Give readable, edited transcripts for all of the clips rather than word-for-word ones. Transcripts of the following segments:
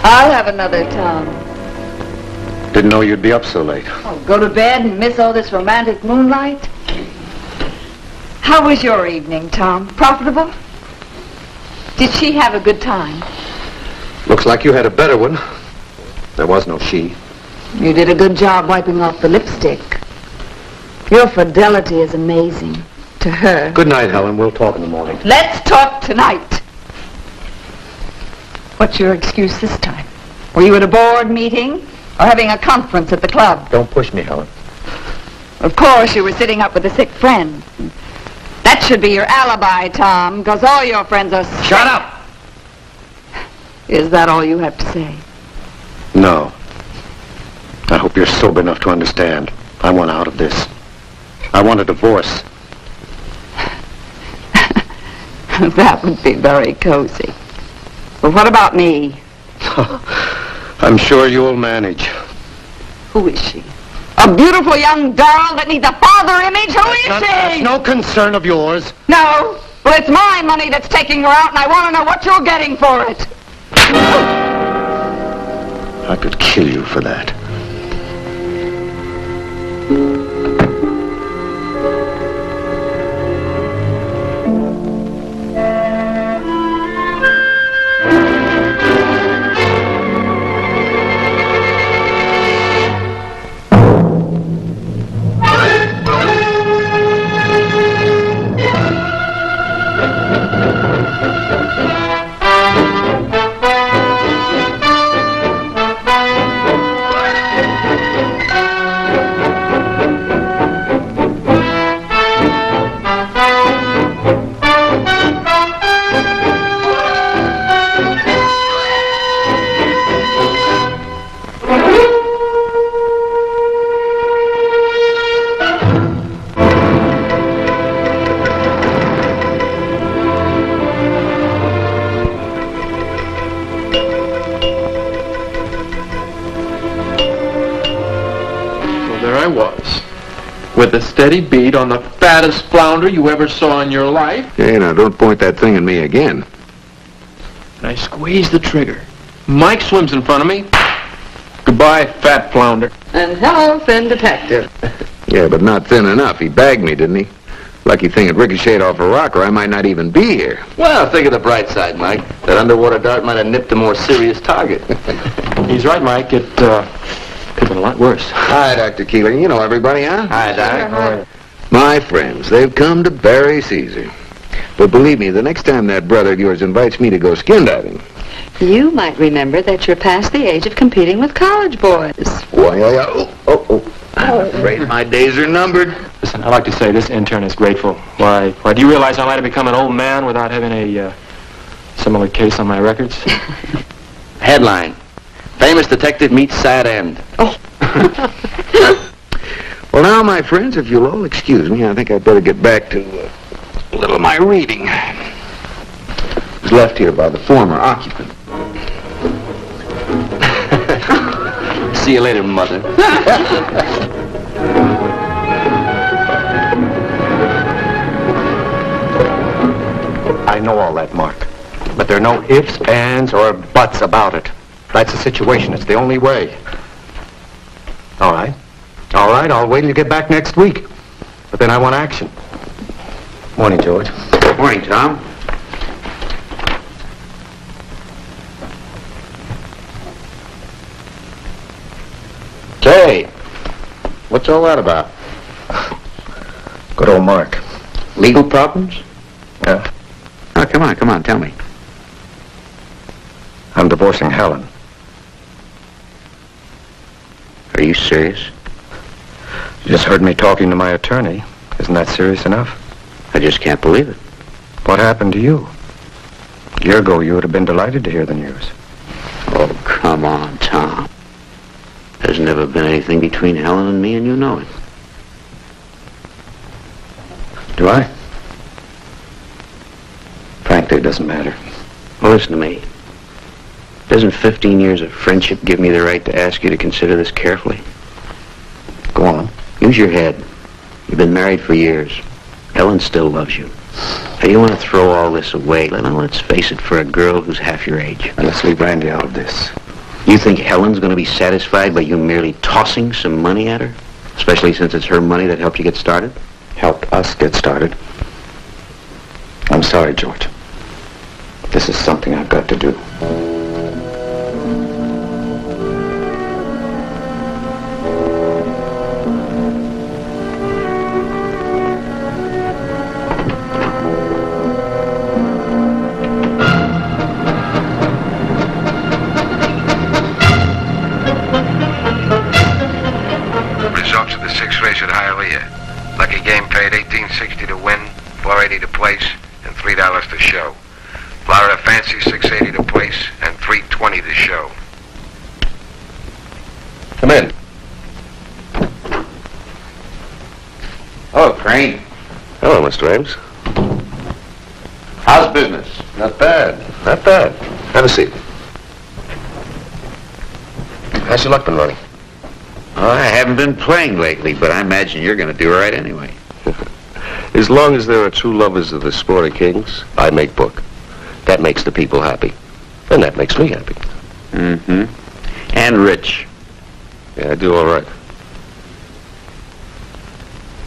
I'll have another, Tom. Didn't know you'd be up so late. Oh, go to bed and miss all this romantic moonlight? How was your evening, Tom? Profitable? Did she have a good time? Looks like you had a better one. There was no she. You did a good job wiping off the lipstick. Your fidelity is amazing. To her. Good night, Helen. We'll talk in the morning. Let's talk tonight. What's your excuse this time? Were you at a board meeting or having a conference at the club? Don't push me, Helen. Of course, you were sitting up with a sick friend. That should be your alibi, Tom, because all your friends are sick. Shut up! Is that all you have to say? No. I hope you're sober enough to understand. I want out of this. I want a divorce. That would be very cozy. But what about me? I'm sure you'll manage. Who is she? A beautiful young girl that needs a father image? Who is she? That's no concern of yours. No. Well, it's my money that's taking her out, and I want to know what you're getting for it. I could kill you for that. With a steady beat on the fattest flounder you ever saw in your life. Hey, now don't point that thing at me again. And I squeezed the trigger. Mike swims in front of me. Goodbye, fat flounder. And hello, thin detective. Yeah, but not thin enough. He bagged me, didn't he? Lucky thing it ricocheted off a rock, or I might not even be here. Well, think of the bright side, Mike. That underwater dart might have nipped a more serious target. He's right, Mike. It could have been a lot worse. Hi, Dr. Keeling. You know everybody, huh? Hi, Doc. My friends, they've come to bury Caesar. But believe me, the next time that brother of yours invites me to go skin diving... You might remember that you're past the age of competing with college boys. I'm afraid my days are numbered. Listen, I'd like to say this intern is grateful. Why, do you realize I might have become an old man without having a similar case on my records? Headline. Famous detective meets sad end. Oh. Well, now, my friends, if you'll all excuse me, I think I'd better get back to a little of my reading. It was left here by the former occupant. See you later, Mother. I know all that, Mark. But there are no ifs, ands, or buts about it. That's the situation. It's the only way. All right. All right, I'll wait till you get back next week. But then I want action. Morning, George. Morning, Tom. Say, what's all that about? Good old Mark. Legal problems? Yeah. Oh, come on, tell me. I'm divorcing Helen. Are you serious? You just heard me talking to my attorney. Isn't that serious enough? I just can't believe it. What happened to you? A year ago, you would have been delighted to hear the news. Oh, come on, Tom. There's never been anything between Helen and me, and you know it. Do I? Frankly, it doesn't matter. Well, listen to me. Doesn't 15 years of friendship give me the right to ask you to consider this carefully? Go on. Use your head. You've been married for years. Helen still loves you. Now, you want to throw all this away. Let's face it, for a girl who's half your age. And let's leave Randy out of this. You think Helen's going to be satisfied by you merely tossing some money at her? Especially since it's her money that helped you get started? Help us get started. I'm sorry, George. This is something I've got to do. Results of the six race at Hialeah. Lucky game paid $18.60 to win, $4.80 to place, and $3 to show. Florida Fancy $6.80 to place, and $3.20 to show. Come in. Hello, Crane. Hello, Mr. Ames. How's business? Not bad. Not bad. Have a seat. How's your luck been running? Oh, I haven't been playing lately, but I imagine you're going to do all right anyway. As long as there are true lovers of the sport of kings, I make book. That makes the people happy. And that makes me happy. Mm-hmm. And rich. Yeah, I do all right.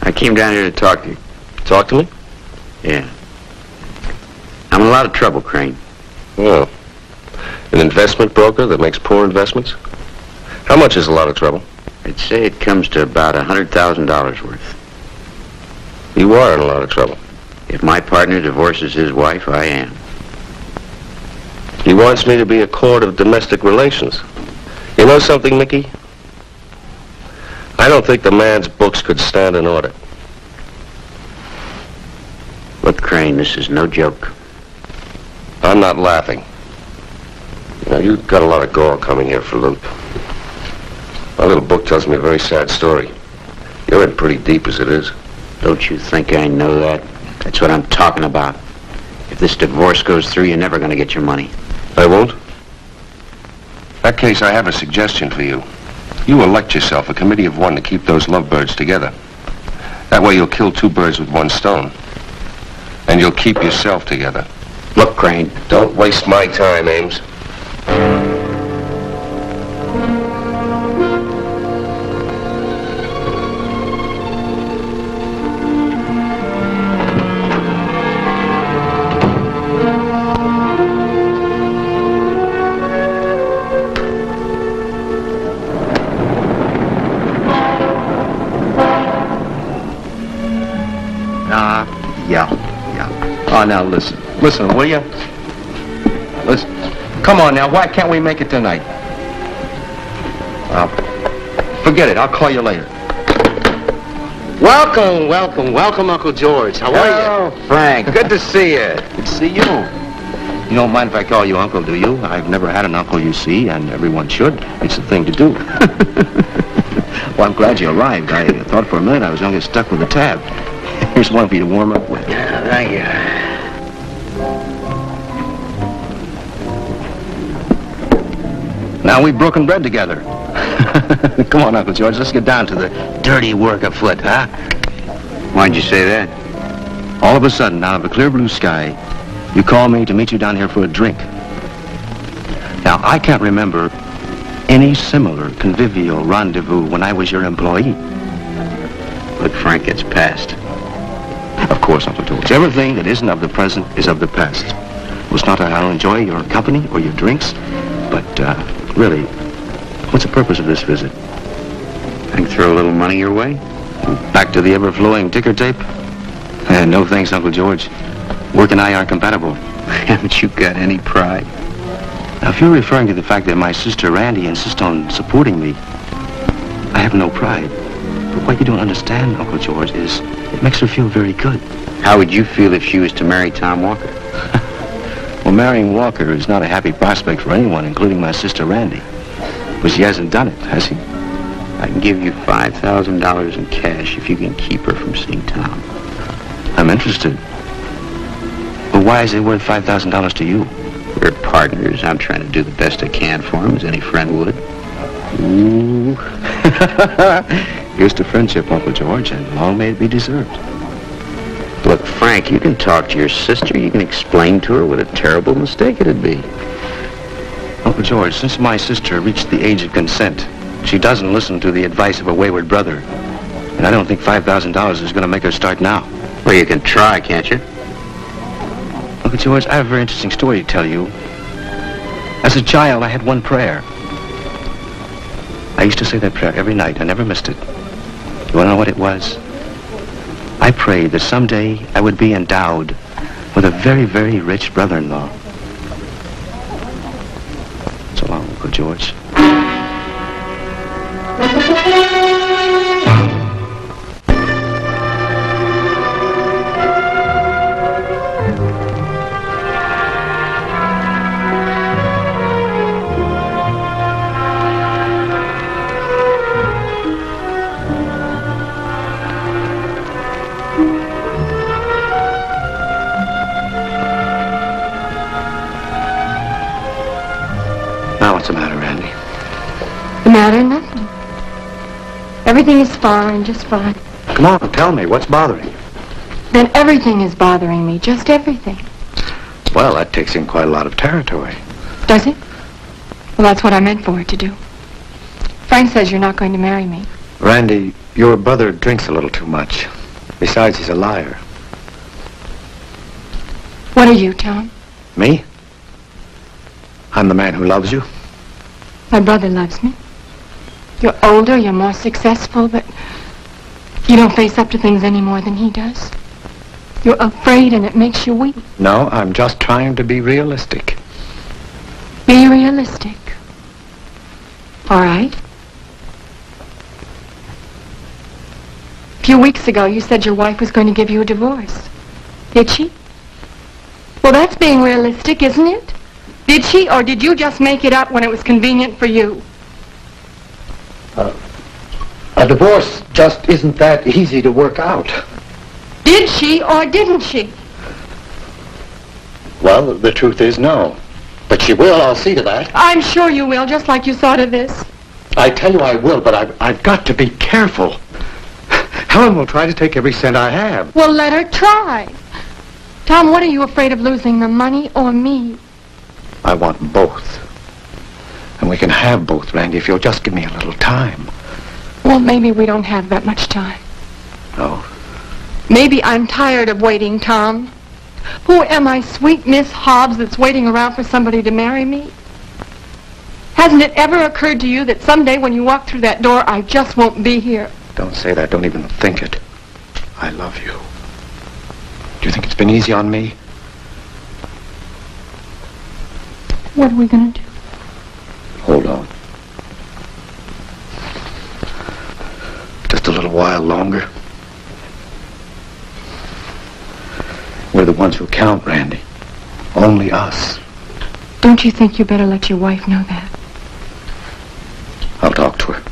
I came down here to talk to you. Talk to me? Yeah. I'm in a lot of trouble, Crane. Oh. An investment broker that makes poor investments? How much is a lot of trouble? I'd say it comes to about $100,000 worth. You are in a lot of trouble. If my partner divorces his wife, I am. He wants me to be a court of domestic relations. You know something, Mickey? I don't think the man's books could stand an audit. Look, Crane, this is no joke. I'm not laughing. You know, you've got a lot of gall coming here for loot. My little book tells me a very sad story. You're in pretty deep as it is. Don't you think I know that? That's what I'm talking about. If this divorce goes through, you're never going to get your money. I won't? In that case, I have a suggestion for you. You elect yourself a committee of one to keep those lovebirds together. That way you'll kill two birds with one stone. And you'll keep yourself together. Look, Crane. Don't waste my time, Ames. Oh, now listen. Listen, will you? Listen. Come on now, why can't we make it tonight? Forget it, I'll call you later. Welcome, Uncle George. How are you? Oh, Frank, good to see you. Good to see you. You don't mind if I call you Uncle, do you? I've never had an uncle, you see, and everyone should. It's the thing to do. Well, I'm glad you arrived. I thought for a minute I was going to get stuck with a tab. Here's one for you to warm up with. Yeah, thank you. Now we've broken bread together. Come on, Uncle George, let's get down to the dirty work afoot, huh? Why'd you say that? All of a sudden, out of a clear blue sky, you call me to meet you down here for a drink. Now, I can't remember any similar convivial rendezvous when I was your employee. Look, Frank, it's past. Of course, Uncle George. Everything that isn't of the present is of the past. It's not that I'll enjoy your company or your drinks, but really, what's the purpose of this visit? I can throw a little money your way. Back to the ever-flowing ticker tape? No thanks, Uncle George. Work and I aren't compatible. Haven't you got any pride? Now, if you're referring to the fact that my sister Randy insists on supporting me, I have no pride. But what you don't understand, Uncle George, is it makes her feel very good. How would you feel if she was to marry Tom Walker? Well, marrying Walker is not a happy prospect for anyone, including my sister Randy. But she hasn't done it, has she? I can give you $5,000 in cash if you can keep her from seeing Tom. I'm interested. But why is it worth $5,000 to you? We're partners. I'm trying to do the best I can for him, as any friend would. Ooh. Here's to friendship, Uncle George, and long may it be deserved. Look, Frank, you can talk to your sister. You can explain to her what a terrible mistake it'd be. Uncle George, since my sister reached the age of consent, she doesn't listen to the advice of a wayward brother. And I don't think $5,000 is going to make her start now. Well, you can try, can't you? Uncle George, I have a very interesting story to tell you. As a child, I had one prayer. I used to say that prayer every night. I never missed it. You want to know what it was? I prayed that someday I would be endowed with a very, very rich brother-in-law. So long, Uncle George. Now what's the matter, Randy? The matter? Nothing. Everything is fine, just fine. Come on, tell me, what's bothering you? Then everything is bothering me, just everything. Well, that takes in quite a lot of territory. Does it? Well, that's what I meant for it to do. Frank says you're not going to marry me. Randy, your brother drinks a little too much. Besides, he's a liar. What are you, Tom? Me? I'm the man who loves you. My brother loves me. You're older, you're more successful, but you don't face up to things any more than he does. You're afraid and it makes you weak. No, I'm just trying to be realistic. Be realistic. All right. A few weeks ago, you said your wife was going to give you a divorce. Did she? Well, that's being realistic, isn't it? Did she, or did you just make it up when it was convenient for you? A divorce just isn't that easy to work out. Did she, or didn't she? Well, the truth is no. But she will, I'll see to that. I'm sure you will, just like you saw to this. I tell you I will, but I've got to be careful. Helen will try to take every cent I have. Well, let her try. Tom, what are you afraid of losing, the money or me? I want both. And we can have both, Randy, if you'll just give me a little time. Well, maybe we don't have that much time. No. Maybe I'm tired of waiting, Tom. Who am I, sweet Miss Hobbs, that's waiting around for somebody to marry me? Hasn't it ever occurred to you that someday when you walk through that door, I just won't be here? Don't say that. Don't even think it. I love you. Do you think it's been easy on me? What are we going to do? Hold on. Just a little while longer. We're the ones who count, Randy. Only us. Don't you think you better let your wife know that? I'll talk to her.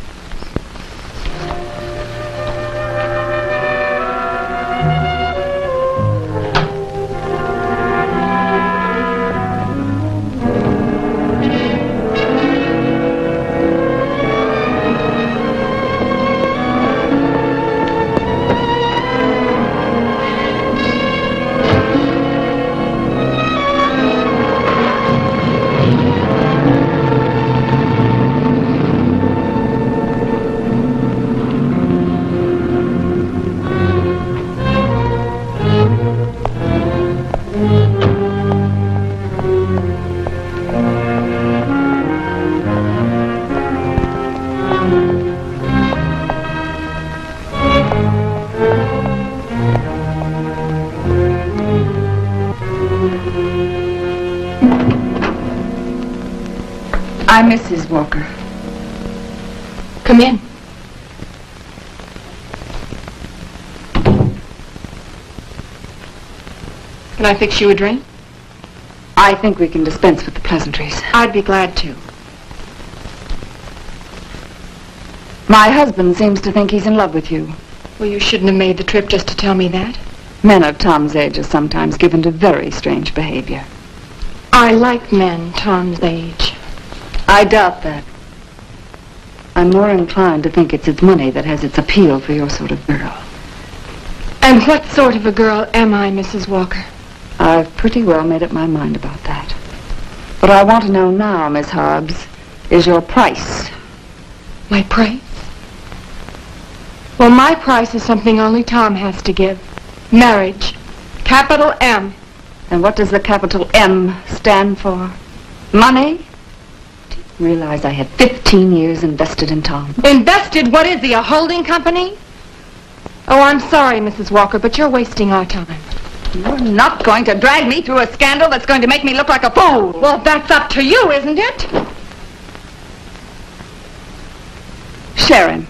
I'm Mrs. Walker. Come in. Can I fix you a drink? I think we can dispense with the pleasantries. I'd be glad to. My husband seems to think he's in love with you. Well, you shouldn't have made the trip just to tell me that. Men of Tom's age are sometimes given to very strange behavior. I like men Tom's age. I doubt that. I'm more inclined to think it's its money that has its appeal for your sort of girl. And what sort of a girl am I, Mrs. Walker? I've pretty well made up my mind about that. What I want to know now, Miss Hobbs, is your price. My price? Well, my price is something only Tom has to give. Marriage. Capital M. And what does the capital M stand for? Money? Do you realize I had 15 years invested in Tom? Invested? What is he, a holding company? Oh, I'm sorry, Mrs. Walker, but you're wasting our time. You're not going to drag me through a scandal that's going to make me look like a fool. Well, that's up to you, isn't it? Sharon.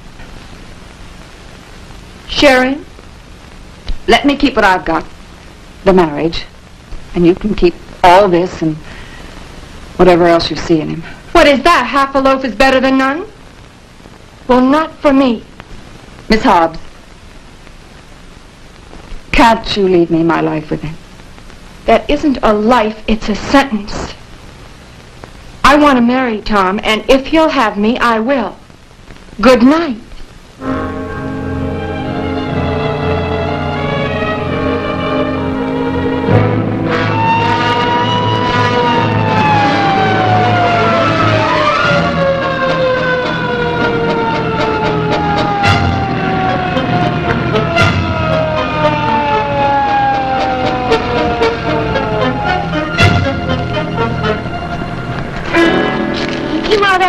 Sharon? Let me keep what I've got. The marriage. And you can keep all this and whatever else you see in him. What is that? Half a loaf is better than none? Well, not for me. Miss Hobbs. Can't you leave me my life with him? That isn't a life, it's a sentence. I want to marry Tom, and if he'll have me, I will. Good night.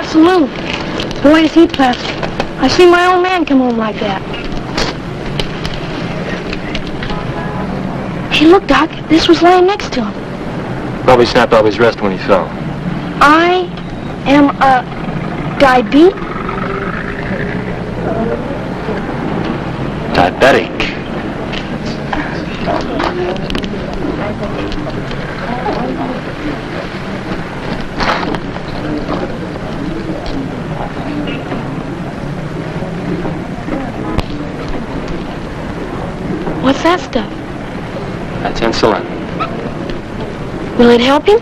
Saloon. Boy, is he pleasant. I seen my old man come home like that. Hey, look, Doc. This was laying next to him. Probably snapped off his wrist when he fell. I am a diabetic. Diabetic. What's that stuff? That's insulin. Will it help him?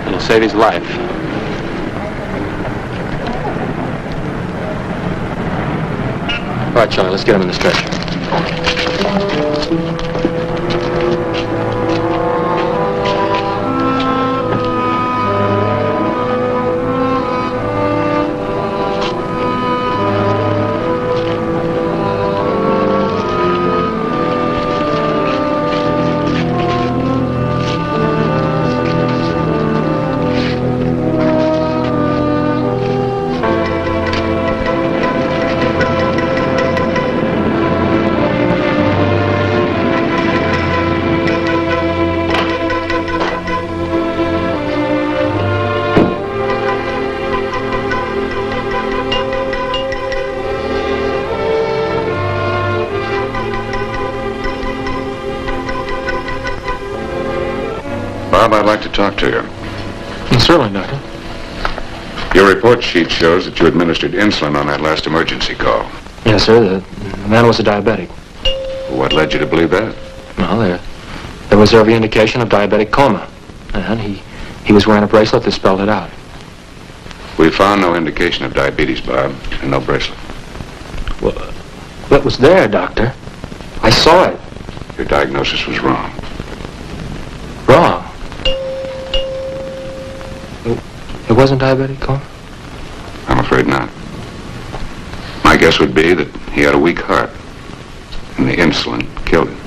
It'll save his life. All right, Charlie, let's get him in the stretcher. Bob, I'd like to talk to you. Certainly, Doctor. Your report sheet shows that you administered insulin on that last emergency call. Yes, sir. The man was a diabetic. What led you to believe that? Well, there was every indication of diabetic coma. And he was wearing a bracelet that spelled it out. We found no indication of diabetes, Bob, and no bracelet. Well, it was there, Doctor. I saw it. Your diagnosis was wrong. Wrong. It wasn't diabetic coma? I'm afraid not. My guess would be that he had a weak heart, and the insulin killed him.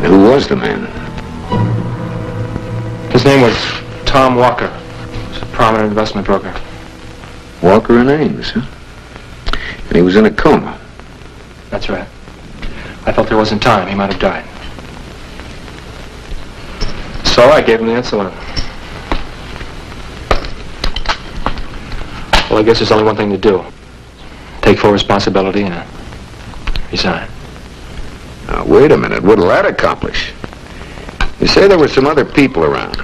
And who was the man? His name was Tom Walker. He was a prominent investment broker. Walker and Ames, huh? And he was in a coma. That's right. I felt there wasn't time. He might have died. So I gave him the insulin. Well, I guess there's only one thing to do. Take full responsibility and resign. Now, wait a minute. What'll that accomplish? You say there were some other people around.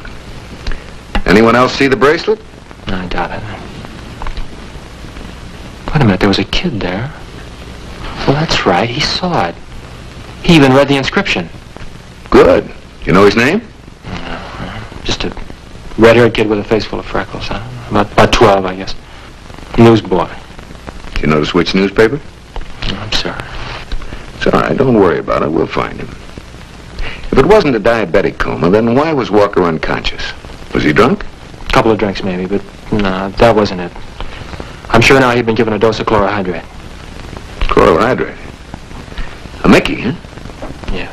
Anyone else see the bracelet? No, I doubt it. Wait a minute, there was a kid there. Well, that's right, he saw it. He even read the inscription. Good. You know his name? No, just a red-haired kid with a face full of freckles. I don't know. About 12, I guess. Newsboy. You know to switch newspaper? I'm sorry. It's all right. Don't worry about it. We'll find him. If it wasn't a diabetic coma, then why was Walker unconscious? Was he drunk? A couple of drinks, maybe, but no, that wasn't it. I'm sure now he'd been given a dose of chlorohydrate. Chlorohydrate? A Mickey, huh? Yeah.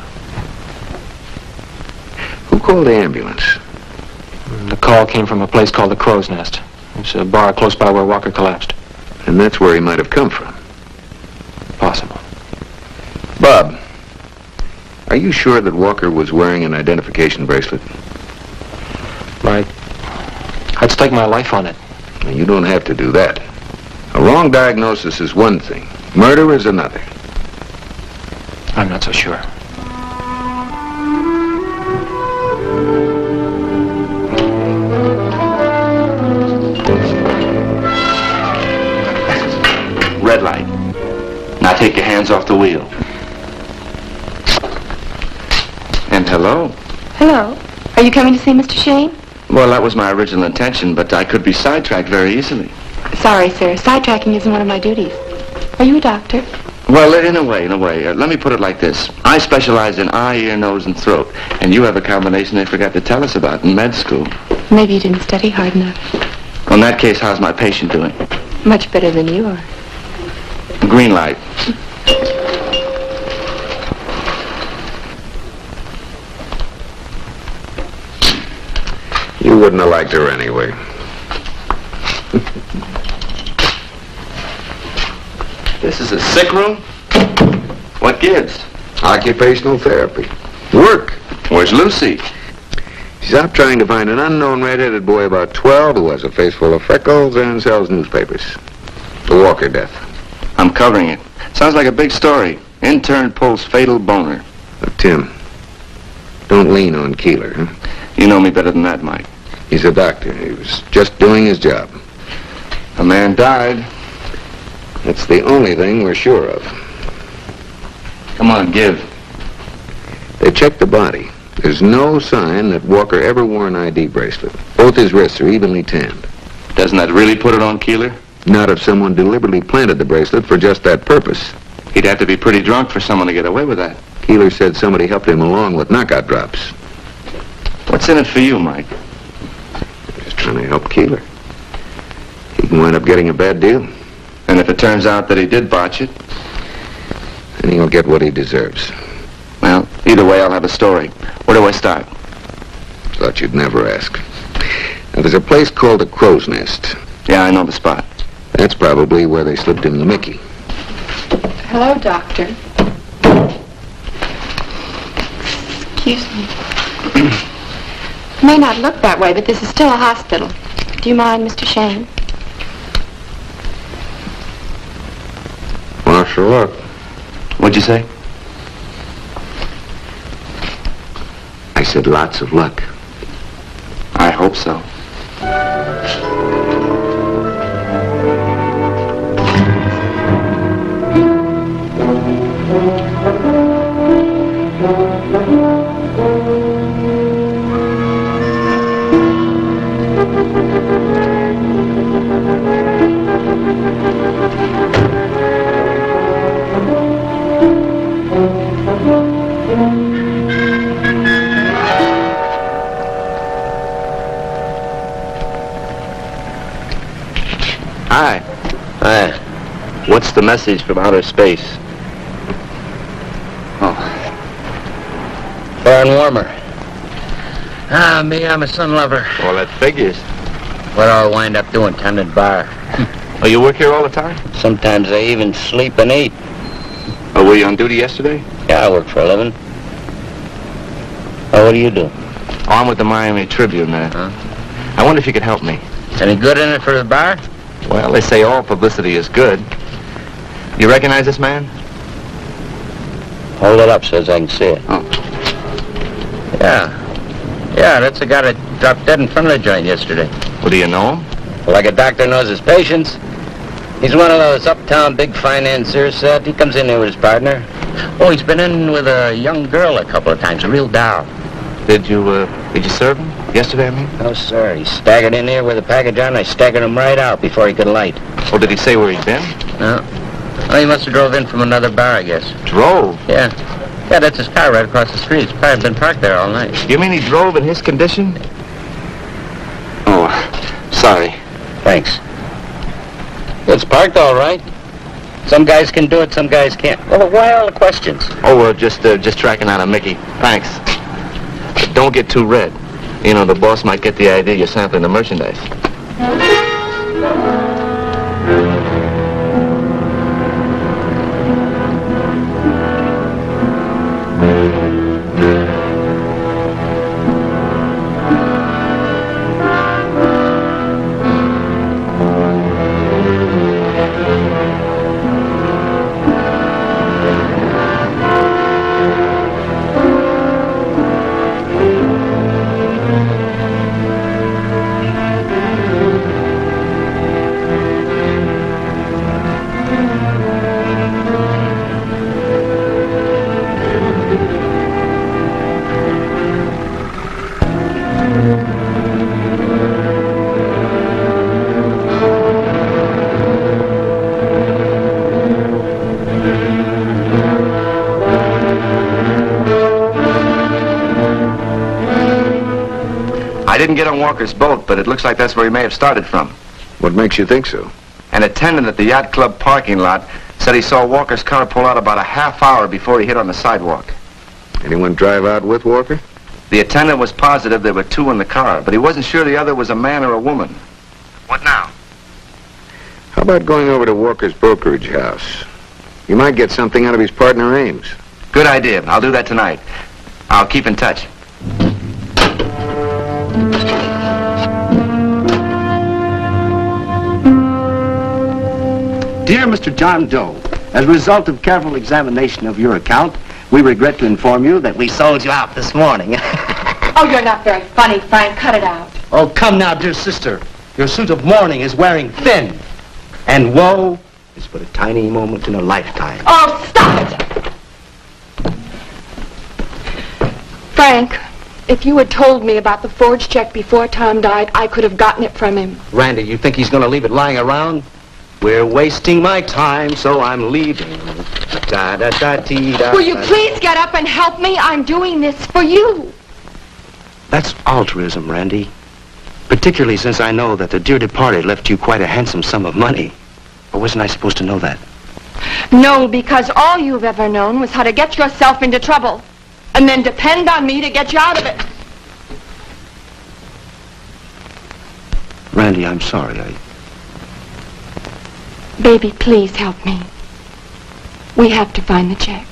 Who called the ambulance? The call came from a place called the Crow's Nest. It's a bar close by where Walker collapsed. And that's where he might have come from. Possible. Bob, are you sure that Walker was wearing an identification bracelet? I'd stake my life on it. Now, you don't have to do that. A wrong diagnosis is one thing. Murder is another. I'm not so sure. Red light. Now take your hands off the wheel. And hello. Hello. Are you coming to see Mr. Shayne? Well, that was my original intention, but I could be sidetracked very easily. Sorry, sir. Sidetracking isn't one of my duties. Are you a doctor? Well, in a way. Let me put it like this. I specialize in eye, ear, nose, and throat. And you have a combination they forgot to tell us about in med school. Maybe you didn't study hard enough. Well, in that case, how's my patient doing? Much better than you are. Green light. You wouldn't have liked her anyway. This is a sick room? What gives? Occupational therapy. Work. Where's Lucy? She's out trying to find an unknown red-headed boy about 12 who has a face full of freckles and sells newspapers. The Walker death. I'm covering it. Sounds like a big story. Intern pulls fatal boner. Tim, don't lean on Keeler, huh? You know me better than that, Mike. He's a doctor. He was just doing his job. A man died. That's the only thing we're sure of. Come on, give. They checked the body. There's no sign that Walker ever wore an ID bracelet. Both his wrists are evenly tanned. Doesn't that really put it on Keeler? Not if someone deliberately planted the bracelet for just that purpose. He'd have to be pretty drunk for someone to get away with that. Keeler said somebody helped him along with knockout drops. What's in it for you, Mike? Just trying to help Keeler. He can wind up getting a bad deal. And if it turns out that he did botch it? Then he'll get what he deserves. Well, either way, I'll have a story. Where do I start? Thought you'd never ask. Now, there's a place called the Crow's Nest. Yeah, I know the spot. That's probably where they slipped him the Mickey. Hello, doctor. Excuse me. It may not look that way, but this is still a hospital. Do you mind, Mr. Shayne? Lots of luck. What'd you say? I said lots of luck. I hope so. Hi. Hi. What's the message from outer space? Oh. Far and warmer. Me, I'm a sun lover. Well, that figures. What do I wind up doing? Tending bar. Oh, you work here all the time? Sometimes I even sleep and eat. Oh, were you on duty yesterday? Yeah, I work for a living. Oh, what do you do? Oh, I'm with the Miami Tribune, I wonder if you could help me. Any good in it for the bar? Well, they say all publicity is good. You recognize this man? Hold it up so as I can see it. Oh. Yeah, that's the guy that dropped dead in front of the joint yesterday. Well, do you know him? Like a doctor knows his patients. He's one of those uptown big financiers, Seth. He comes in there with his partner. Oh, he's been in with a young girl a couple of times, a real doll. Did you serve him? Yesterday, I mean? No, sir. He staggered in here with a package on. I staggered him right out before he could light. Oh, did he say where he'd been? No. Well, he must have drove in from another bar, I guess. Drove? Yeah. Yeah, that's his car right across the street. It's probably been parked there all night. You mean he drove in his condition? Oh, sorry. Thanks. It's parked all right. Some guys can do it, some guys can't. Well, why all the questions? Oh, we're just tracking down a Mickey. Thanks. But don't get too red. You know, the boss might get the idea you're sampling the merchandise. I didn't get on Walker's boat, but it looks like that's where he may have started from. What makes you think so? An attendant at the yacht club parking lot said he saw Walker's car pull out about a half hour before he hit on the sidewalk. Anyone drive out with Walker? The attendant was positive there were two in the car, but he wasn't sure the other was a man or a woman. What now? How about going over to Walker's brokerage house? You might get something out of his partner, Ames. Good idea. I'll do that tonight. I'll keep in touch. Dear Mr. John Doe, as a result of careful examination of your account, we regret to inform you that we sold you out this morning. Oh, you're not very funny, Frank. Cut it out. Oh, come now, dear sister. Your suit of mourning is wearing thin. And woe is but a tiny moment in a lifetime. Oh, stop it! Frank, if you had told me about the forged check before Tom died, I could have gotten it from him. Randy, you think he's going to leave it lying around? We're wasting my time, so I'm leaving. Da-da-da-dee-da. Will you please get up and help me? I'm doing this for you. That's altruism, Randy. Particularly since I know that the dear departed left you quite a handsome sum of money. Or wasn't I supposed to know that? No, because all you've ever known was how to get yourself into trouble. And then depend on me to get you out of it. Randy, I'm sorry. Baby, please help me. We have to find the check.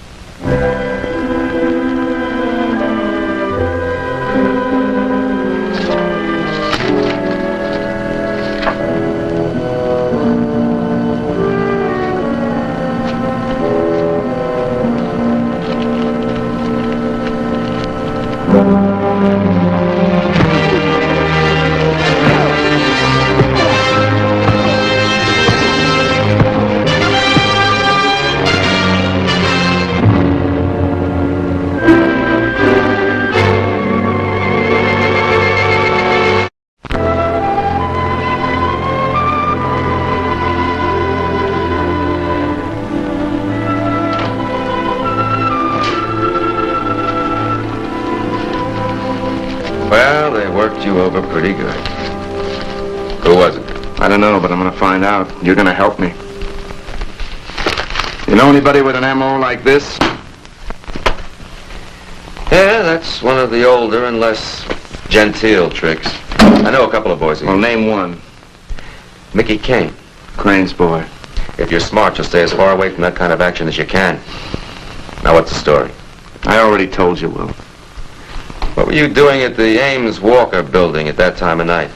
Well, they worked you over pretty good. Who was it? I don't know, but I'm going to find out. You're going to help me. You know anybody with an M.O. like this? Yeah, that's one of the older and less genteel tricks. I know a couple of boys. Well, name one. Mickey Kane. Crane's boy. If you're smart, you'll stay as far away from that kind of action as you can. Now, what's the story? I already told you, Will. What were you doing at the Ames Walker building at that time of night?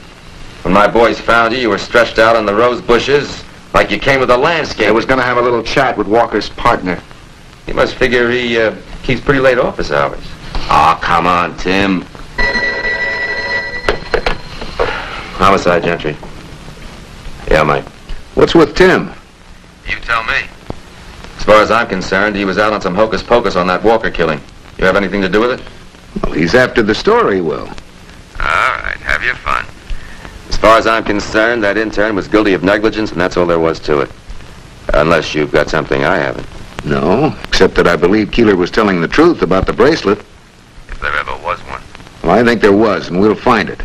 When my boys found you, you were stretched out on the rose bushes like you came with a landscape. I was going to have a little chat with Walker's partner. You must figure he keeps pretty late office hours. Oh, come on, Tim. Homicide, Gentry. Yeah, Mike. What's with Tim? You tell me. As far as I'm concerned, he was out on some hocus pocus on that Walker killing. You have anything to do with it? Well, he's after the story, Will. All right. have your fun. As far as I'm concerned, that intern was guilty of negligence, and that's all there was to it. Unless you've got something I haven't. No, except that I believe Keeler was telling the truth about the bracelet. If there ever was one. Well, I think there was, and we'll find it.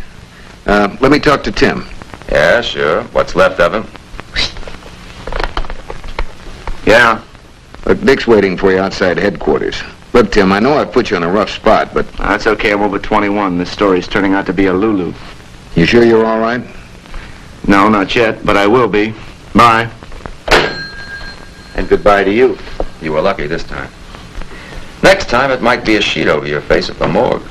Let me talk to Tim. Yeah, sure. What's left of him? Yeah. Look, Dick's waiting for you outside headquarters. Look, Tim, I know I've put you in a rough spot, but... That's okay. I'm over 21. This story's turning out to be a Lulu. You sure you're all right? No, not yet, but I will be. Bye. And goodbye to you. You were lucky this time. Next time, it might be a sheet over your face at the morgue.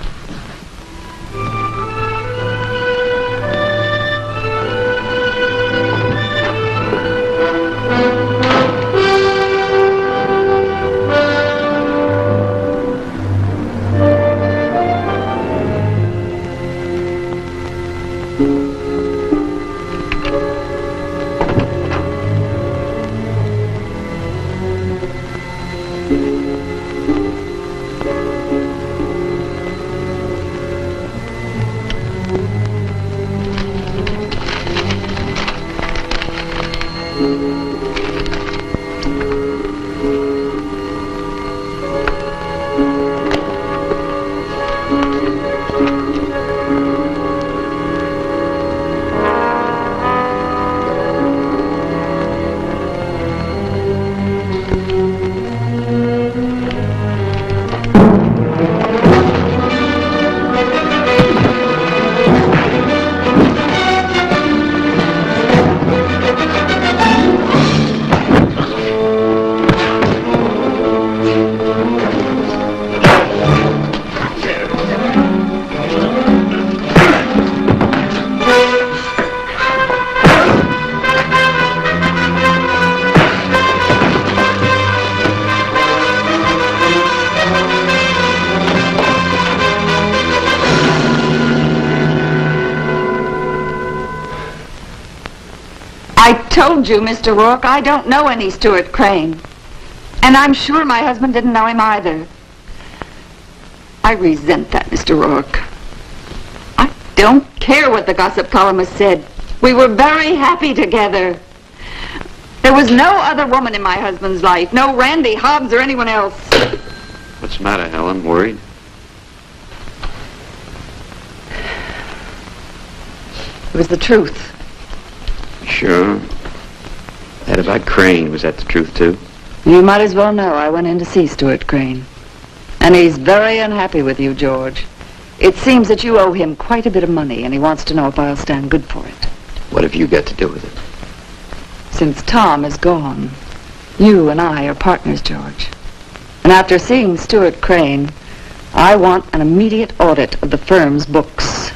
I told you, Mr. Rourke, I don't know any Stuart Crane. And I'm sure my husband didn't know him either. I resent that, Mr. Rourke. I don't care what the gossip columnist said. We were very happy together. There was no other woman in my husband's life. No Randy Hobbs or anyone else. What's the matter, Helen? Worried? It was the truth. Sure. That about Crane, was that the truth, too? You might as well know I went in to see Stuart Crane. And he's very unhappy with you, George. It seems that you owe him quite a bit of money, and he wants to know if I'll stand good for it. What have you got to do with it? Since Tom is gone, you and I are partners, George. And after seeing Stuart Crane, I want an immediate audit of the firm's books.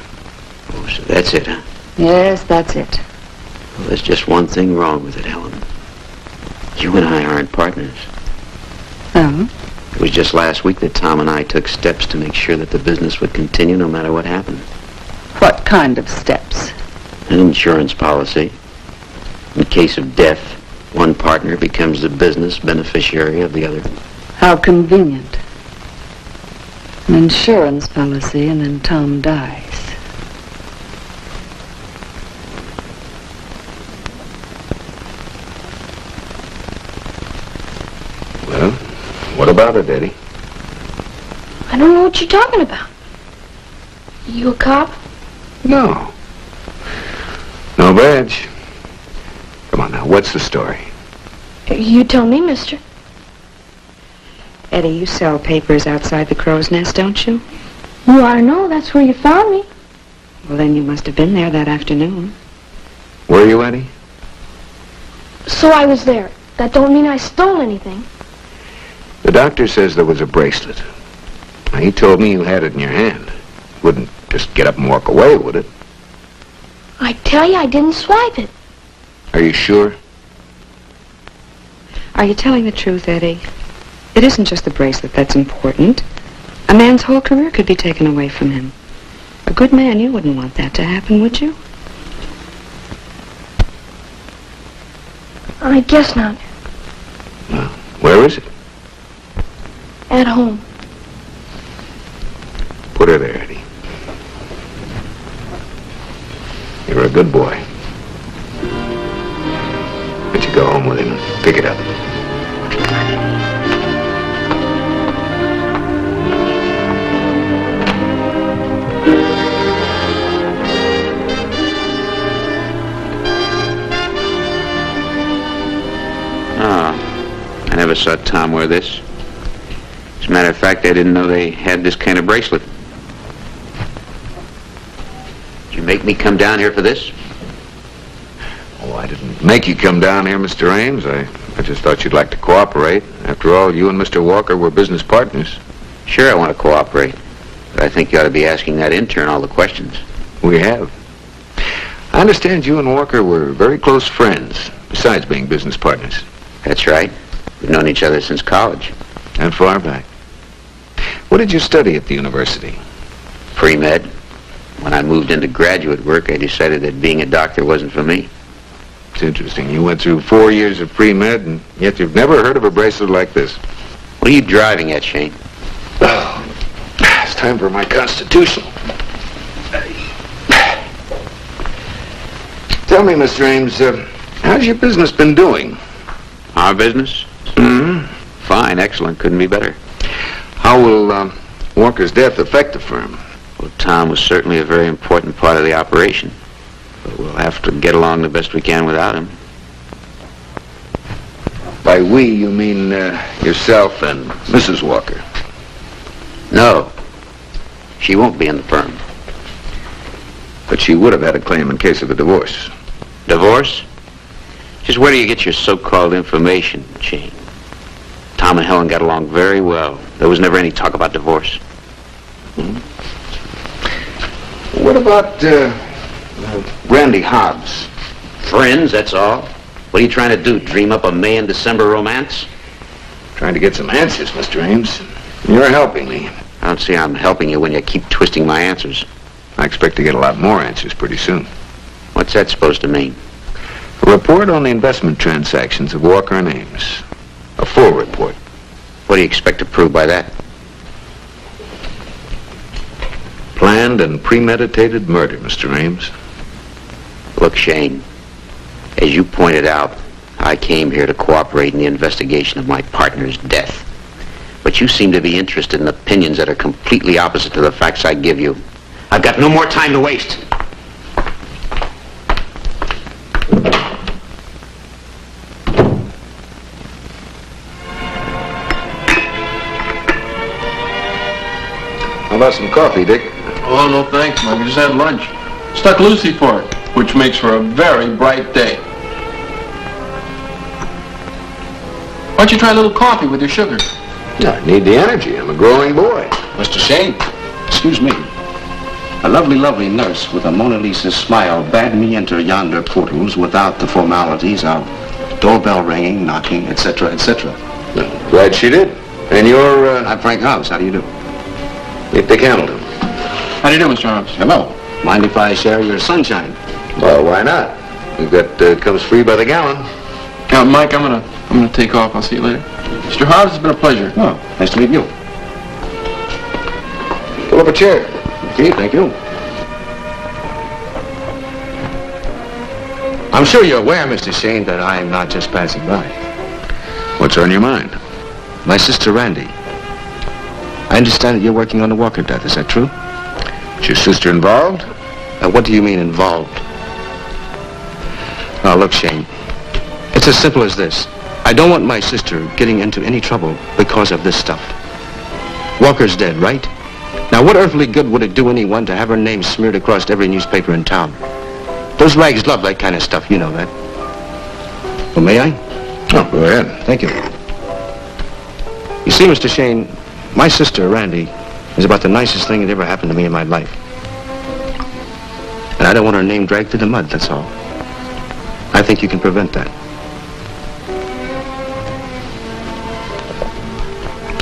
Oh, so that's it, huh? Yes, that's it. Well, there's just one thing wrong with it, Helen. You and I aren't partners. Oh? It was just last week that Tom and I took steps to make sure that the business would continue no matter what happened. What kind of steps? An insurance policy. In case of death, one partner becomes the business beneficiary of the other. How convenient. An insurance policy, and then Tom dies. Well, what about it, Eddie? I don't know what you're talking about. You a cop? No. No badge. Come on now, what's the story? You tell me, mister. Eddie, you sell papers outside the Crow's Nest, don't you? You ought to know. That's where you found me. Well, then you must have been there that afternoon. Were you, Eddie? So I was there. That don't mean I stole anything. The doctor says there was a bracelet. Now, he told me you had it in your hand. Wouldn't just get up and walk away, would it? I tell you, I didn't swipe it. Are you sure? Are you telling the truth, Eddie? It isn't just the bracelet that's important. A man's whole career could be taken away from him. A good man, you wouldn't want that to happen, would you? I guess not. Well, where is it? At home. Put her there, Eddie. good boy. Why don't you go home with him and pick it up? I never saw Tom wear this. As a matter of fact, I didn't know they had this kind of bracelet. Did you make me come down here for this? Oh, I didn't make you come down here, Mr. Ames. I just thought you'd like to cooperate. After all, you and Mr. Walker were business partners. Sure, I want to cooperate. But I think you ought to be asking that intern all the questions. We have. I understand you and Walker were very close friends, besides being business partners. That's right. We've known each other since college. And far back. What did you study at the university? Pre-med. When I moved into graduate work, I decided that being a doctor wasn't for me. It's interesting. You went through 4 years of pre-med, and yet you've never heard of a bracelet like this. What are you driving at, Shayne? Oh, it's time for my constitutional. Tell me, Mr. Ames, how's your business been doing? Our business? Mm-hmm. Fine, excellent. Couldn't be better. How will Walker's death affect the firm? Well, Tom was certainly a very important part of the operation. But we'll have to get along the best we can without him. By we, you mean yourself and Mrs. Walker? No. She won't be in the firm. But she would have had a claim in case of a divorce. Divorce? Just where do you get your so-called information, Shayne? Tom and Helen got along very well. There was never any talk about divorce. What about Randy Hobbs? Friends, that's all. What are you trying to do, dream up a May and December romance? Trying to get some answers, Mr. Ames. You're helping me. I don't see how I'm helping you when you keep twisting my answers. I expect to get a lot more answers pretty soon. What's that supposed to mean? A report on the investment transactions of Walker and Ames. A full report. What do you expect to prove by that? Planned and premeditated murder, Mr. Ames. Look, Shayne, as you pointed out, I came here to cooperate in the investigation of my partner's death. But you seem to be interested in opinions that are completely opposite to the facts I give you. I've got no more time to waste. How about some coffee, Dick? Oh, no thanks, Mike. I just had lunch. Stuck Lucy for it, which makes for a very bright day. Why don't you try a little coffee with your sugar? Yeah, I need the energy. I'm a growing boy. Mr. Shayne, excuse me. A lovely, lovely nurse with a Mona Lisa smile bade me enter yonder portals without the formalities of doorbell ringing, knocking, etc., etc. Well, glad she did. And you're, I'm Frank Hobbs. How do you do? Meet Dick Hamilton. How do you do, Mr. Hobbs? Hello. Mind if I share your sunshine? Well, why not? We've got comes free by the gallon. Mike, I'm gonna take off. I'll see you later. Mr. Hobbs, it's been a pleasure. Oh, nice to meet you. Pull up a chair. Okay, thank you. I'm sure you're aware, Mr. Shayne, that I am not just passing by. What's on your mind? My sister, Randy. I understand that you're working on the Walker death. Is that true? Is your sister involved? What do you mean, involved? Now, look, Shayne. It's as simple as this. I don't want my sister getting into any trouble because of this stuff. Walker's dead, right? Now, what earthly good would it do anyone to have her name smeared across every newspaper in town? Those rags love that kind of stuff. You know that. Well, may I? Oh, go ahead. Thank you. You see, Mr. Shayne, my sister, Randy, is about the nicest thing that ever happened to me in my life. And I don't want her name dragged through the mud, that's all. I think you can prevent that.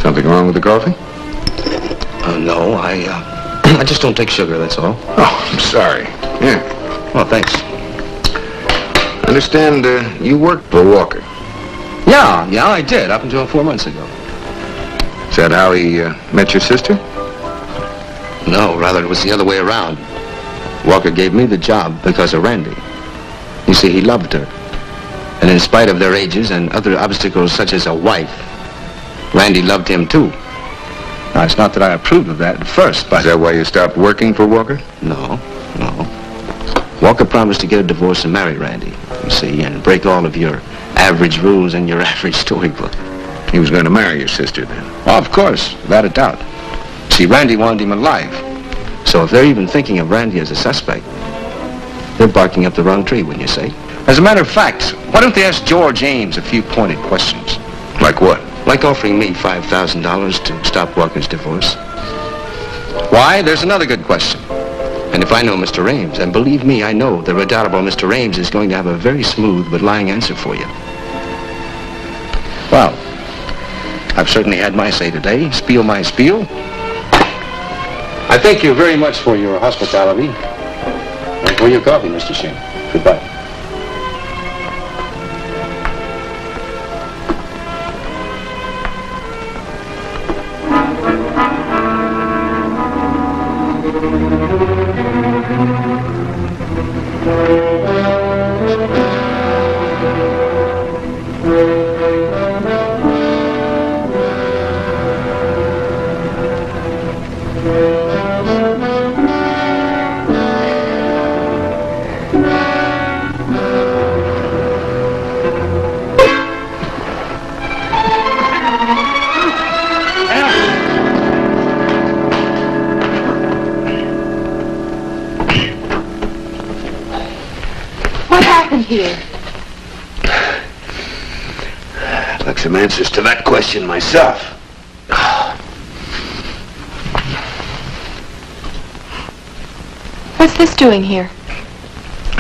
Something wrong with the coffee? No, I just don't take sugar, that's all. Oh, I'm sorry. Yeah. Well, thanks. I understand you worked for Walker. Yeah, I did, up until 4 months ago. Is that how he met your sister? No, rather it was the other way around. Walker gave me the job because of Randy. You see, he loved her. And in spite of their ages and other obstacles such as a wife, Randy loved him too. Now, it's not that I approved of that at first, but... Is that why you stopped working for Walker? No. Walker promised to get a divorce and marry Randy, you see, and break all of your average rules in your average storybook. He was going to marry your sister then? Oh, of course, without a doubt. See, Randy wanted him alive. So if they're even thinking of Randy as a suspect, they're barking up the wrong tree, wouldn't you say? As a matter of fact, why don't they ask George Ames a few pointed questions? Like what? Like offering me $5,000 to stop Walker's divorce. Why? There's another good question. And if I know Mr. Ames, and believe me, I know the redoubtable Mr. Ames is going to have a very smooth but lying answer for you. Well, I've certainly had my say today. Spiel my spiel. I thank you very much for your hospitality and for your coffee, Mr. Shayne. Goodbye. Here. I'd like some answers to that question myself. What's this doing here?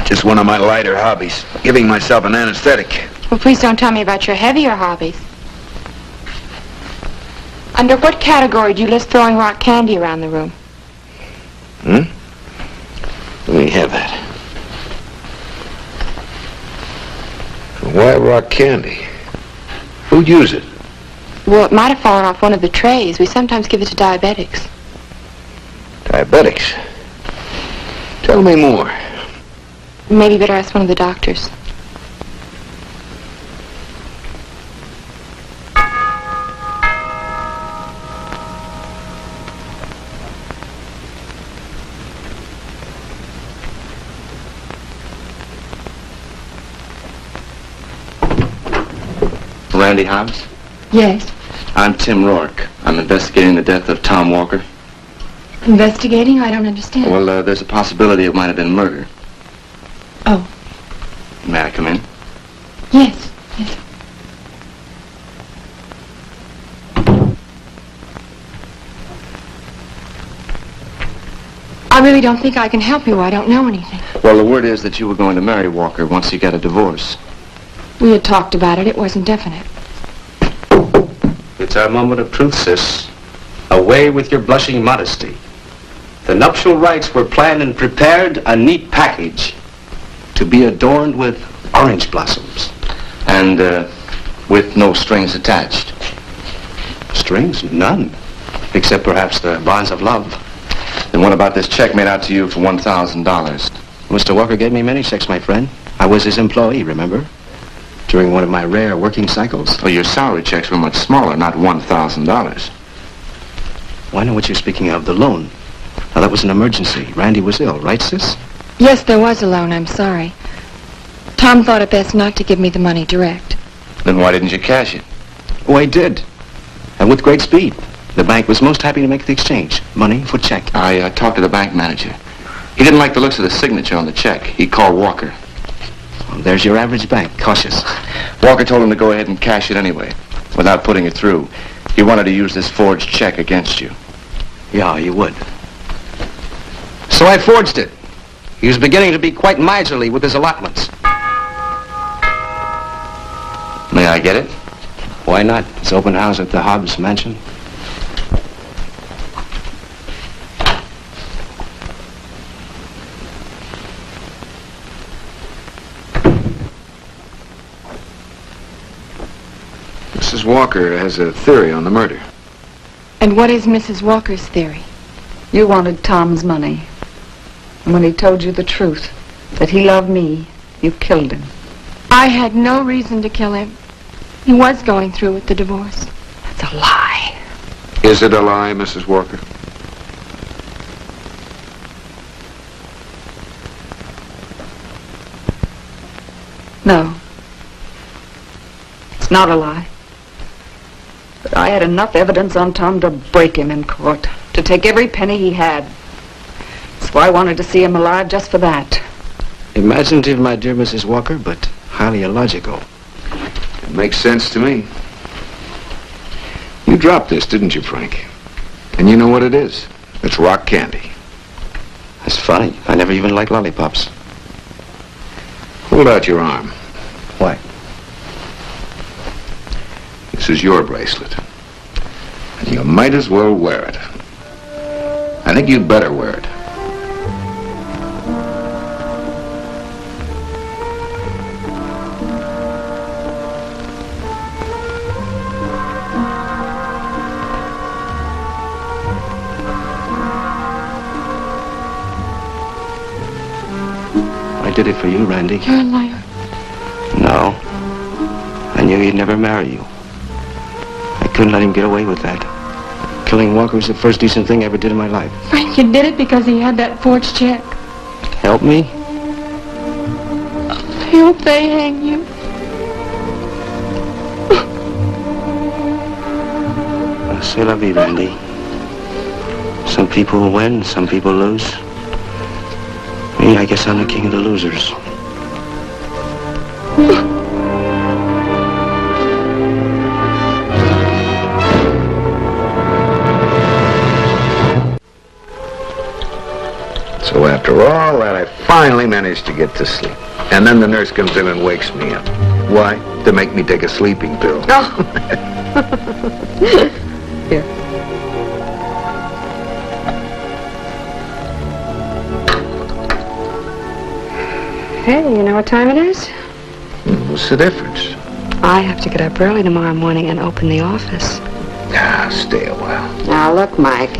Just one of my lighter hobbies. Giving myself an anesthetic. Well, please don't tell me about your heavier hobbies. Under what category do you list throwing rock candy around the room? Let me have that. Why rock candy? Who'd use it? Well, it might have fallen off one of the trays. We sometimes give it to diabetics. Diabetics? Tell me more. Maybe better ask one of the doctors. Randy Hobbs? Yes. I'm Tim Rourke. I'm investigating the death of Tom Walker. Investigating? I don't understand. Well, there's a possibility it might have been murder. Oh. May I come in? Yes. I really don't think I can help you. I don't know anything. Well, the word is that you were going to marry Walker once you got a divorce. We had talked about it. It wasn't definite. It's our moment of truth, sis. Away with your blushing modesty. The nuptial rites were planned and prepared, a neat package, to be adorned with orange blossoms. And, with no strings attached. Strings? None. Except perhaps the bonds of love. Then what about this check made out to you for $1,000? Mr. Walker gave me many checks, my friend. I was his employee, remember? During one of my rare working cycles. Well, your salary checks were much smaller, not $1,000. Well, I know what you're speaking of, the loan. Now, that was an emergency. Randy was ill, right, sis? Yes, there was a loan. I'm sorry. Tom thought it best not to give me the money direct. Then why didn't you cash it? Oh, I did. And with great speed. The bank was most happy to make the exchange. Money for check. I talked to the bank manager. He didn't like the looks of the signature on the check. He called Walker. Well, there's your average bank. Cautious. Walker told him to go ahead and cash it anyway, without putting it through. He wanted to use this forged check against you. Yeah, you would. So I forged it. He was beginning to be quite miserly with his allotments. May I get it? Why not? It's open house at the Hobbs Mansion. Mrs. Walker has a theory on the murder. And what is Mrs. Walker's theory? You wanted Tom's money. And when he told you the truth, that he loved me, you killed him. I had no reason to kill him. He was going through with the divorce. That's a lie. Is it a lie, Mrs. Walker? No. It's not a lie. But I had enough evidence on Tom to break him in court, to take every penny he had. So I wanted to see him alive just for that. Imaginative, my dear Mrs. Walker, but highly illogical. It makes sense to me. You dropped this, didn't you, Frank? And you know what it is? It's rock candy. That's funny. I never even liked lollipops. Hold out your arm. Why? This is your bracelet. And you might as well wear it. I think you'd better wear it. I did it for you, Randy. You're a liar. No. I knew he'd never marry you. I couldn't let him get away with that. Killing Walker was the first decent thing I ever did in my life. Frank, you did it because he had that forged check. Help me? I hope they hang you. C'est la vie, Randy. Some people win, some people lose. Me, I guess I'm the king of the losers. So after all that, I finally managed to get to sleep. And then the nurse comes in and wakes me up. Why? To make me take a sleeping pill. Here. Hey, you know what time it is? What's the difference? I have to get up early tomorrow morning and open the office. Ah, stay a while. Now, look, Mike.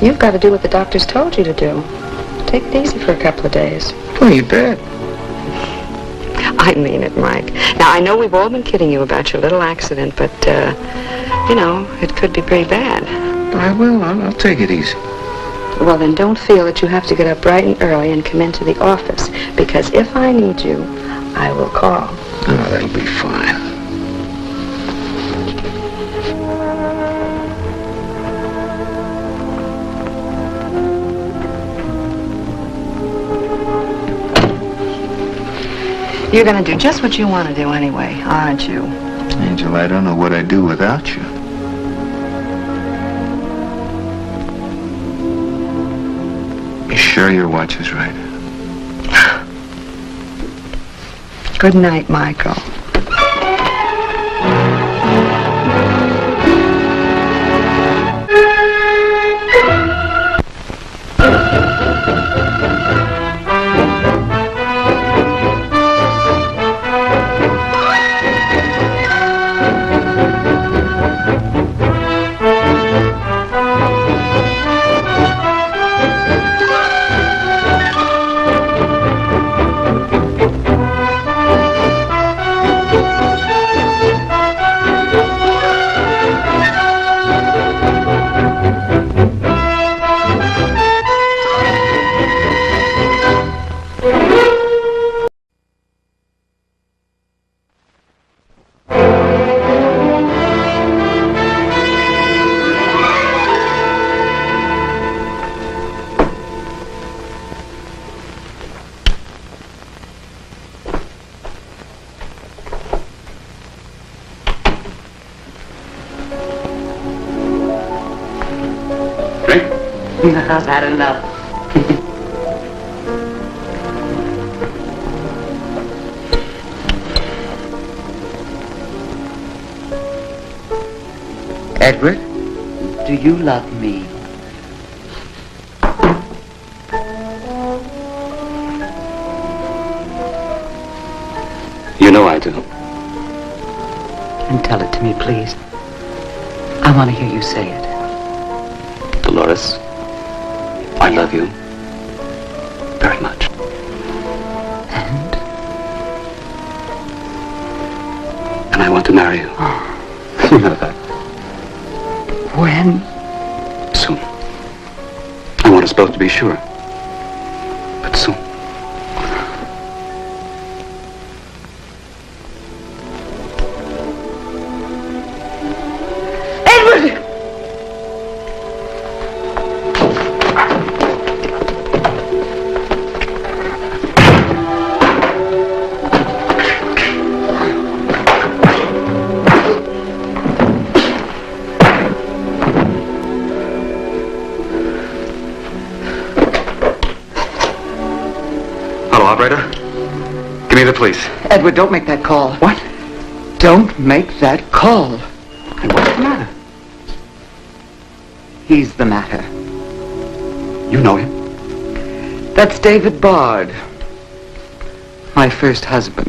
You've got to do what the doctors told you to do. Take it easy for a couple of days. Well, you bet. I mean it, Mike. Now, I know we've all been kidding you about your little accident, but, you know, it could be pretty bad. I will. I'll take it easy. Well, then don't feel that you have to get up bright and early and come into the office, because if I need you, I will call. Oh, that'll be fine. You're going to do just what you want to do anyway, aren't you? Angel, I don't know what I'd do without you. You sure your watch is right? Good night, Michael. I've had enough. Edward, do you love me? You know I do. And tell it to me, please. I want to hear you say it. Dolores, I love you very want to marry you. You know that. When? Soon. I want us both to be sure. But soon. Edward! Operator, give me the police. Edward, don't make that call. What? Don't make that call. And what's the matter? He's the matter. You know him? That's David Bard, my first husband.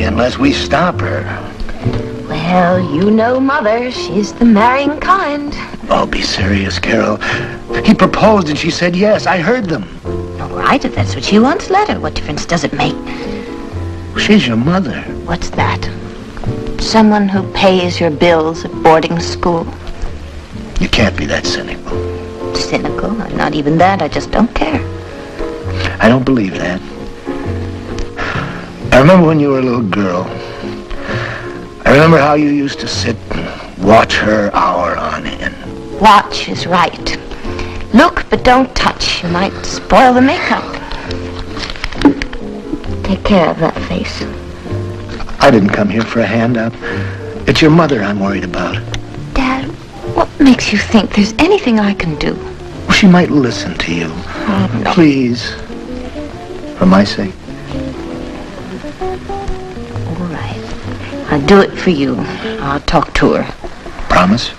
Unless we stop her. Well, you know Mother. She's the marrying kind. Oh, be serious, Carol. He proposed and she said yes. I heard them. All right, if that's what she wants, let her. What difference does it make? She's your mother. What's that? Someone who pays your bills at boarding school. You can't be that cynical. Cynical? I'm not even that. I just don't care. I don't believe that. I remember when you were a little girl. I remember how you used to sit and watch her hour on end. Watch is right. Look, but don't touch. You might spoil the makeup. Take care of that face. I didn't come here for a handout. It's your mother I'm worried about. Dad, what makes you think there's anything I can do? Well, she might listen to you. Oh, no. Please. For my sake. I'll do it for you. I'll talk to her. Promise?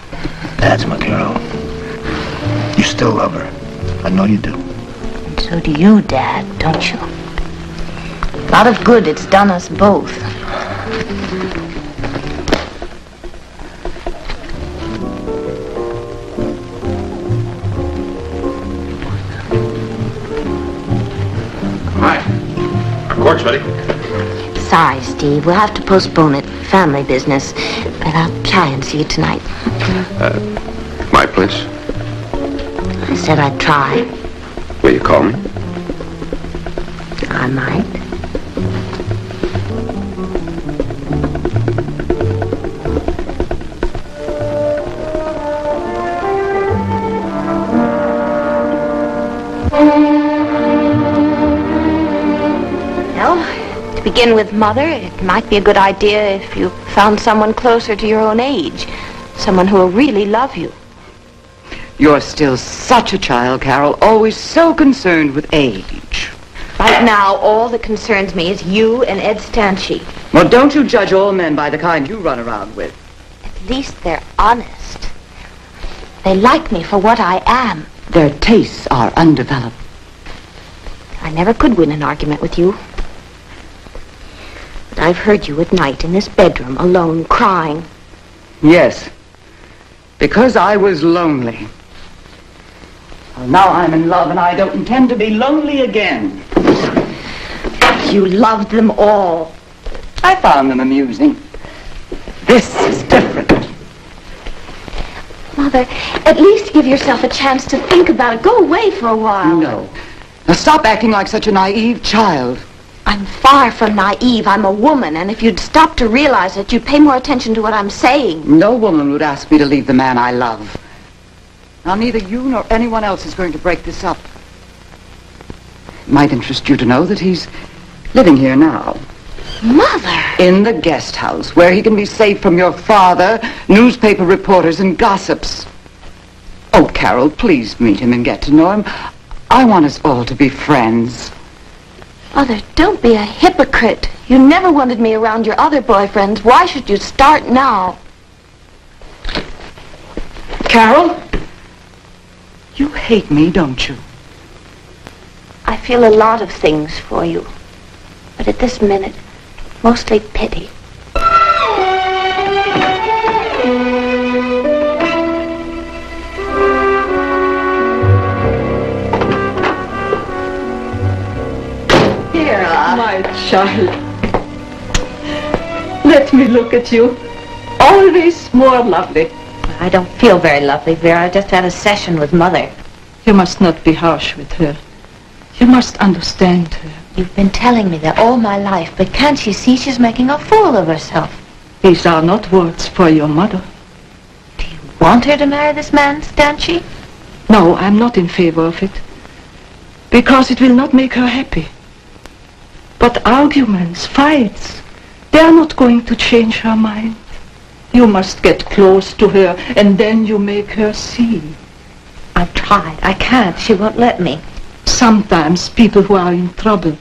That's my girl. You still love her. I know you do. And so do you, Dad, don't you? A lot of good it's done us both. Hi. Our court's ready. Sorry, Steve. We'll have to postpone it. Family business. But I'll try and see you tonight. My place? I said I'd try. Will you call me? I might. To begin with, Mother, it might be a good idea if you found someone closer to your own age. Someone who will really love you. You're still such a child, Carol, always so concerned with age. Right now, all that concerns me is you and Ed Stanchi. Well, don't you judge all men by the kind you run around with. At least they're honest. They like me for what I am. Their tastes are undeveloped. I never could win an argument with you. But I've heard you at night in this bedroom, alone, crying. Yes, because I was lonely. Well, now I'm in love, and I don't intend to be lonely again. You loved them all. I found them amusing. This is different. Mother, at least give yourself a chance to think about it. Go away for a while. No. Now stop acting like such a naive child. I'm far from naive. I'm a woman, and if you'd stop to realize it, you'd pay more attention to what I'm saying. No woman would ask me to leave the man I love. Now, neither you nor anyone else is going to break this up. It might interest you to know that he's living here now. Mother! In the guest house, where he can be safe from your father, newspaper reporters, and gossips. Oh, Carol, please meet him and get to know him. I want us all to be friends. Mother, don't be a hypocrite. You never wanted me around your other boyfriends. Why should you start now? Carol? You hate me, don't you? I feel a lot of things for you. But at this minute, mostly pity. My child, let me look at you. Always more lovely. I don't feel very lovely, Vera. I just had a session with Mother. You must not be harsh with her. You must understand her. You've been telling me that all my life, but can't you see she's making a fool of herself? These are not words for your mother. Do you want her to marry this man, Stanchi? No, I'm not in favor of it. Because it will not make her happy. But arguments, fights, they are not going to change her mind. You must get close to her, and then you make her see. I've tried. I can't. She won't let me. Sometimes people who are in trouble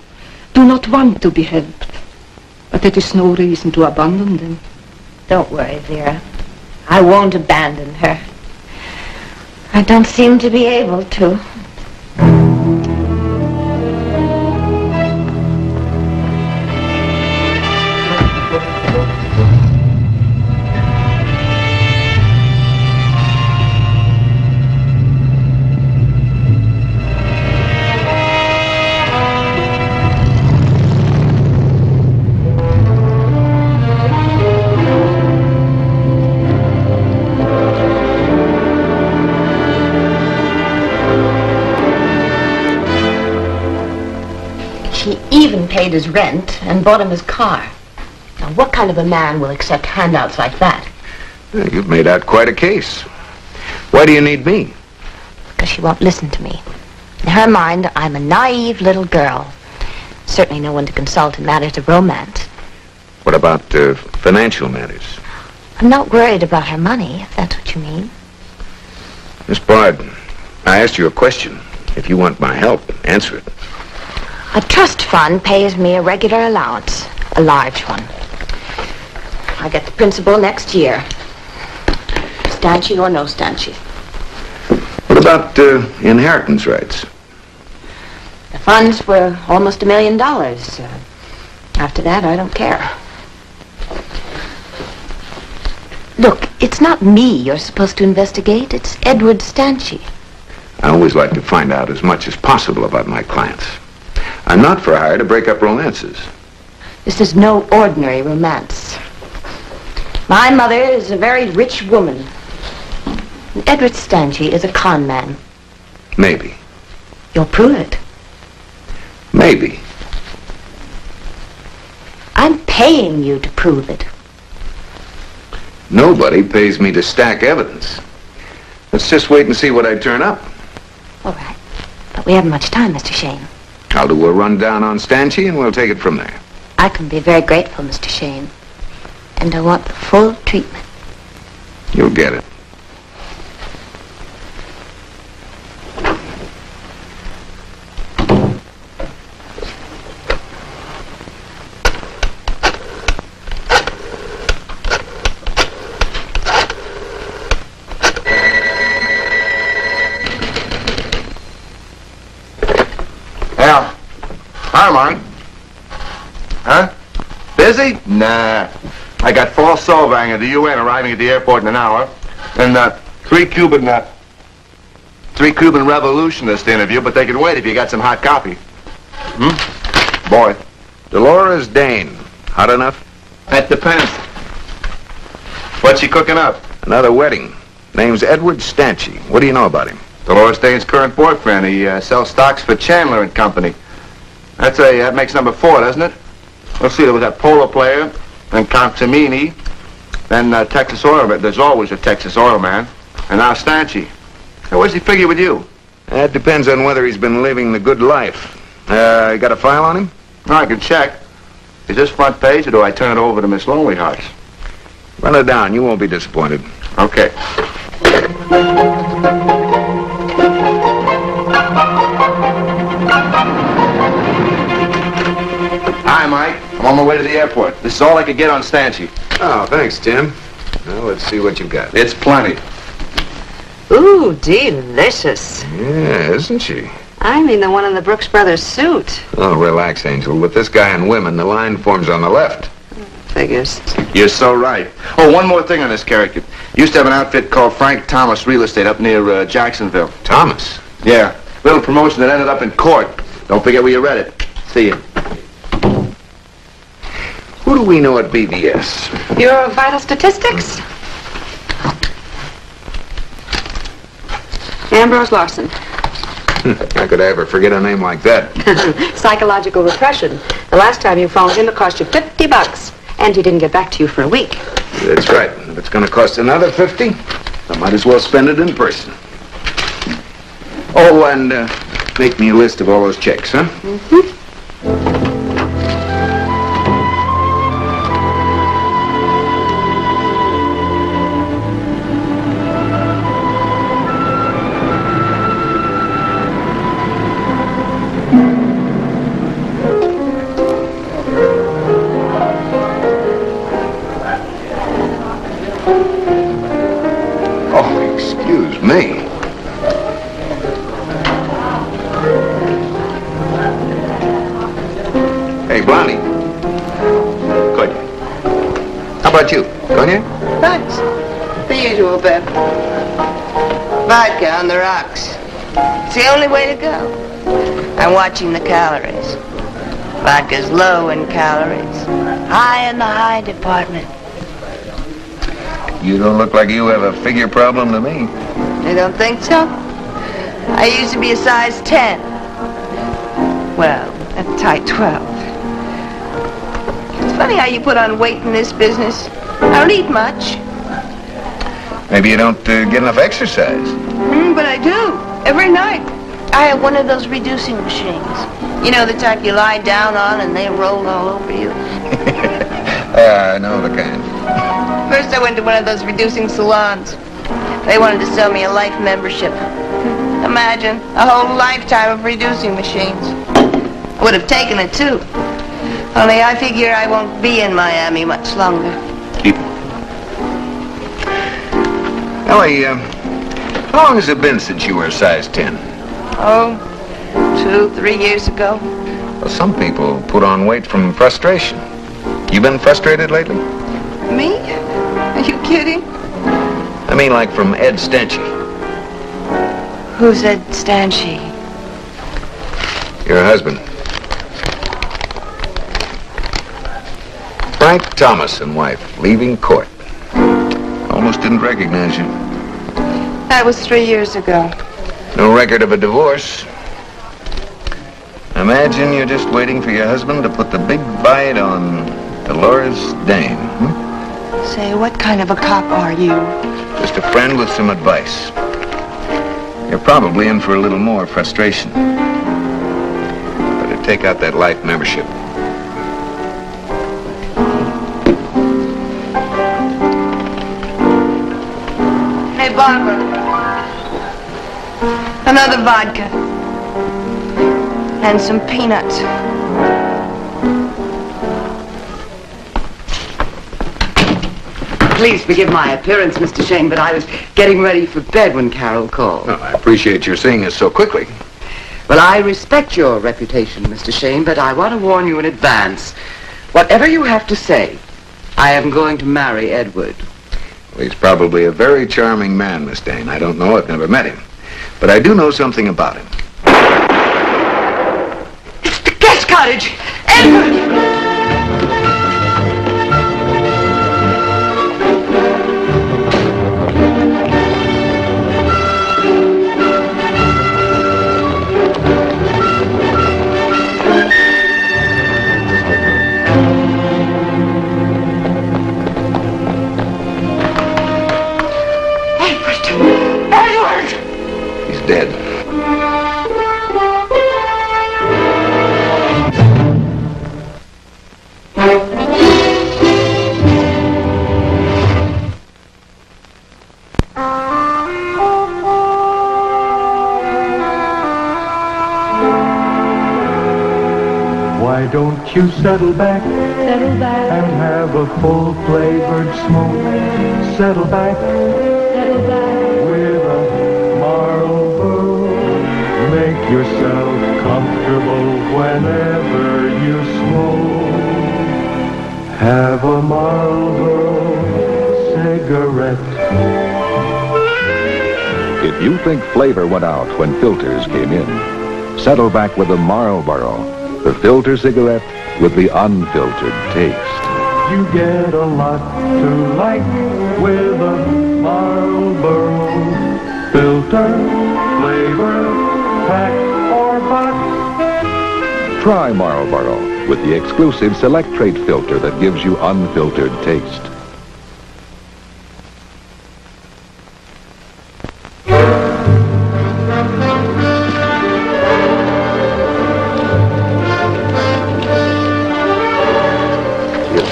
do not want to be helped. But that is no reason to abandon them. Don't worry, Vera. I won't abandon her. I don't seem to be able to. Even paid his rent and bought him his car. Now, what kind of a man will accept handouts like that? Well, you've made out quite a case. Why do you need me? Because she won't listen to me. In her mind, I'm a naive little girl. Certainly no one to consult in matters of romance. What about financial matters? I'm not worried about her money, if that's what you mean. Miss Bard, I asked you a question. If you want my help, answer it. A trust fund pays me a regular allowance, a large one. I get the principal next year. Stanchi or no Stanchi. What about inheritance rights? The funds were almost $1 million. After that, I don't care. Look, it's not me you're supposed to investigate. It's Edward Stanchi. I always like to find out as much as possible about my clients. I'm not for hire to break up romances. This is no ordinary romance. My mother is a very rich woman. And Edward Stanchi is a con man. Maybe. You'll prove it. Maybe. I'm paying you to prove it. Nobody pays me to stack evidence. Let's just wait and see what I turn up. All right. But we haven't much time, Mr. Shayne. I'll do a rundown on Stanchi and we'll take it from there. I can be very grateful, Mr. Shayne. And I want the full treatment. You'll get it. Yeah. Hi, Martin. Huh? Busy? Nah. I got 4 Solvang of the UN arriving at the airport in an hour. And 3 Cuban revolutionists to interview, but they can wait if you got some hot coffee. Boy. Dolores Dane. Hot enough? That depends. What's she cooking up? Another wedding. Name's Edward Stanchi. What do you know about him? Dolores Dane's current boyfriend. He sells stocks for Chandler and Company. That makes number 4, doesn't it? Let's see, there was that polo player, then Consimini, then Texas Oil. There's always a Texas Oil man. And now Stanchi. Hey, where's he figure with you? That depends on whether he's been living the good life. You got a file on him? No, I can check. Is this front page, or do I turn it over to Miss Lonely Hearts? Run it down. You won't be disappointed. Okay. Hi, Mike. I'm on my way to the airport. This is all I could get on Stanchi. Oh, thanks, Tim. Well, let's see what you've got. It's plenty. Ooh, delicious. Yeah, isn't she? I mean the one in the Brooks Brothers suit. Oh, relax, Angel. With this guy and women, the line forms on the left. Figures. You're so right. Oh, one more thing on this character. Used to have an outfit called Frank Thomas Real Estate up near Jacksonville. Thomas? Yeah. Little promotion that ended up in court. Don't forget where you read it. See you. Who do we know at BVS? Bureau of Vital Statistics? Ambrose Larson. How could I ever forget a name like that? Psychological repression. The last time you phoned him, it cost you $50. And he didn't get back to you for a week. That's right. If it's going to cost another $50, I might as well spend it in person. Oh, and make me a list of all those checks, huh? Mm-hmm. Me? Hey, Blondie. Good. How about you? Cognac? Thanks. The usual, Beb. Vodka on the rocks. It's the only way to go. I'm watching the calories. Vodka's low in calories. High in the high department. You don't look like you have a figure problem to me. You don't think so? I used to be a size 10. Well, a tight 12. It's funny how you put on weight in this business. I don't eat much. Maybe you don't get enough exercise. But I do. Every night. I have one of those reducing machines. You know, the type you lie down on and they roll all over you. I know the kind. First I went to one of those reducing salons. They wanted to sell me a life membership. Imagine, a whole lifetime of reducing machines. I would have taken it too. Only I figure I won't be in Miami much longer. Ellie, how long has it been since you were a size 10? Oh, 2-3 years ago. Well, some people put on weight from frustration. You been frustrated lately? Me? Are you kidding? I mean, like from Ed Stanchi. Who's Ed Stanchi? Your husband. Frank Thomas and wife, leaving court. Almost didn't recognize you. That was 3 years ago. No record of a divorce. Imagine you're just waiting for your husband to put the big bite on Dolores Dane. Say, what kind of a cop are you? Just a friend with some advice. You're probably in for a little more frustration. Better take out that life membership. Hey, Barbara. Another vodka. And some peanuts. Please forgive my appearance, Mr. Shayne, but I was getting ready for bed when Carol called. Oh, I appreciate your seeing us so quickly. Well, I respect your reputation, Mr. Shayne, but I want to warn you in advance. Whatever you have to say, I am going to marry Edward. Well, he's probably a very charming man, Miss Dane. I don't know. I've never met him. But I do know something about him. It's the guest cottage! Edward! you settle back and have a full flavored smoke. Settle back with a Marlboro. Make yourself comfortable whenever you smoke. Have a Marlboro cigarette. If you think flavor went out when filters came in, settle back with a Marlboro, the filter cigarette with the unfiltered taste. You get a lot to like with a Marlboro. Filter, flavor, pack or box. Try Marlboro with the exclusive Select Trait filter that gives you unfiltered taste.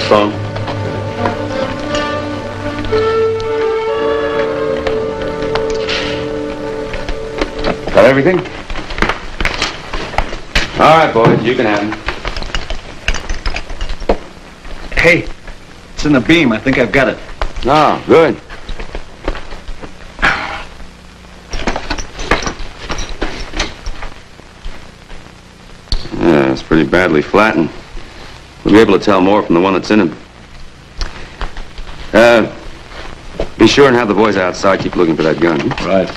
Phone. Got everything? All right, boys, you can have them. Hey, it's in the beam. I think I've got it. Oh, good. Yeah, it's pretty badly flattened. We'll be able to tell more from the one that's in him. Be sure and have the boys outside. Keep looking for that gun. Right.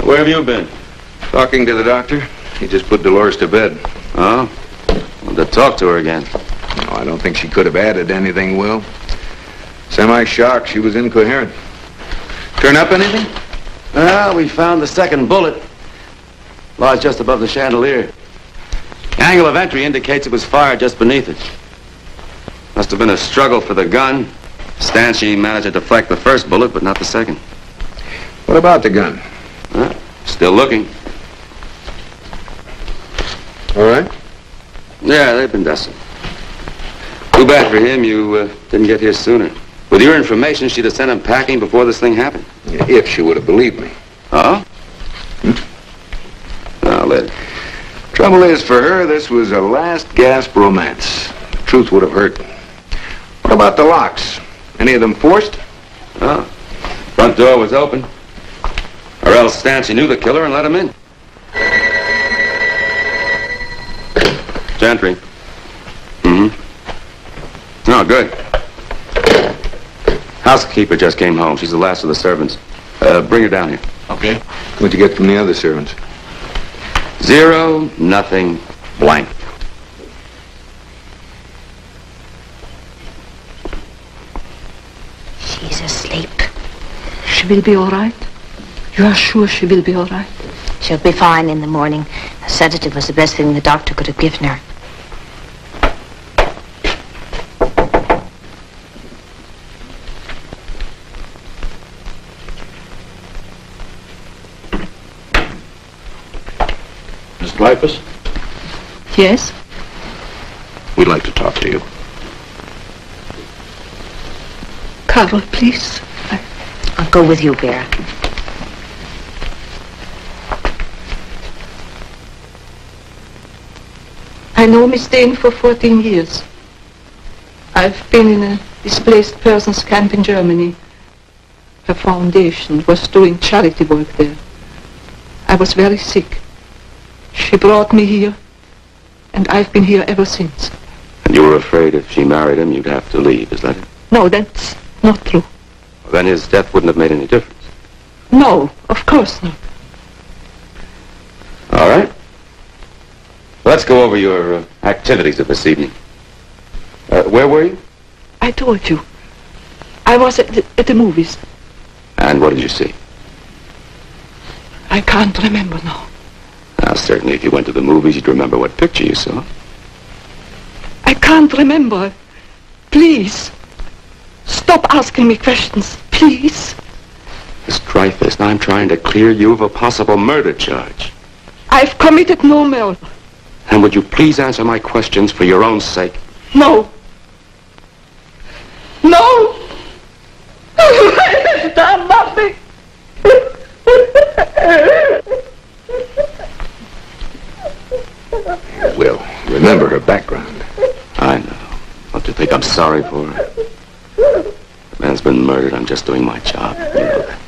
Where have you been? Talking to the doctor. He just put Dolores to bed. Oh? Well, to talk to her again. No, I don't think she could have added anything, Will. Semi-shocked. She was incoherent. Turn up anything? Well, we found the second bullet. Lodged just above the chandelier. The angle of entry indicates it was fired just beneath it. Must have been a struggle for the gun. Stanchi managed to deflect the first bullet, but not the second. What about the gun? Still looking. All right? Yeah, they've been dusting. Too bad for him you didn't get here sooner. With your information, she'd have sent him packing before this thing happened. Yeah, if she would have believed me. Oh? Now, let Trouble is, for her, this was a last-gasp romance. The truth would have hurt. What about the locks? Any of them forced? Oh. Front door was open. Or else Stancy knew the killer and let him in. Gentry. Mm-hmm. Oh, good. Housekeeper just came home. She's the last of the servants. Bring her down here. Okay. What'd you get from the other servants? 0, nothing, blank. She's asleep. She will be all right? You are sure she will be all right? She'll be fine in the morning. A sedative was the best thing the doctor could have given her. Miss Dreyfus? Yes? We'd like to talk to you. Carol, please. I'll go with you, Vera. I know Miss Dane for 14 years. I've been in a displaced persons camp in Germany. Her foundation was doing charity work there. I was very sick. She brought me here, and I've been here ever since. And you were afraid if she married him, you'd have to leave, is that it? No, that's not true. Well, then his death wouldn't have made any difference. No, of course not. All right. Let's go over your activities of this evening. Where were you? I told you. I was at the movies. And what did you see? I can't remember now. Now, certainly if you went to the movies, you'd remember what picture you saw. I can't remember. Please. Stop asking me questions, please. Miss Dreyfus, I'm trying to clear you of a possible murder charge. I've committed no murder. And would you please answer my questions for your own sake? No. No! I've done nothing. Will, remember her background. I know. Don't you think I'm sorry for her? The man's been murdered. I'm just doing my job. You know that.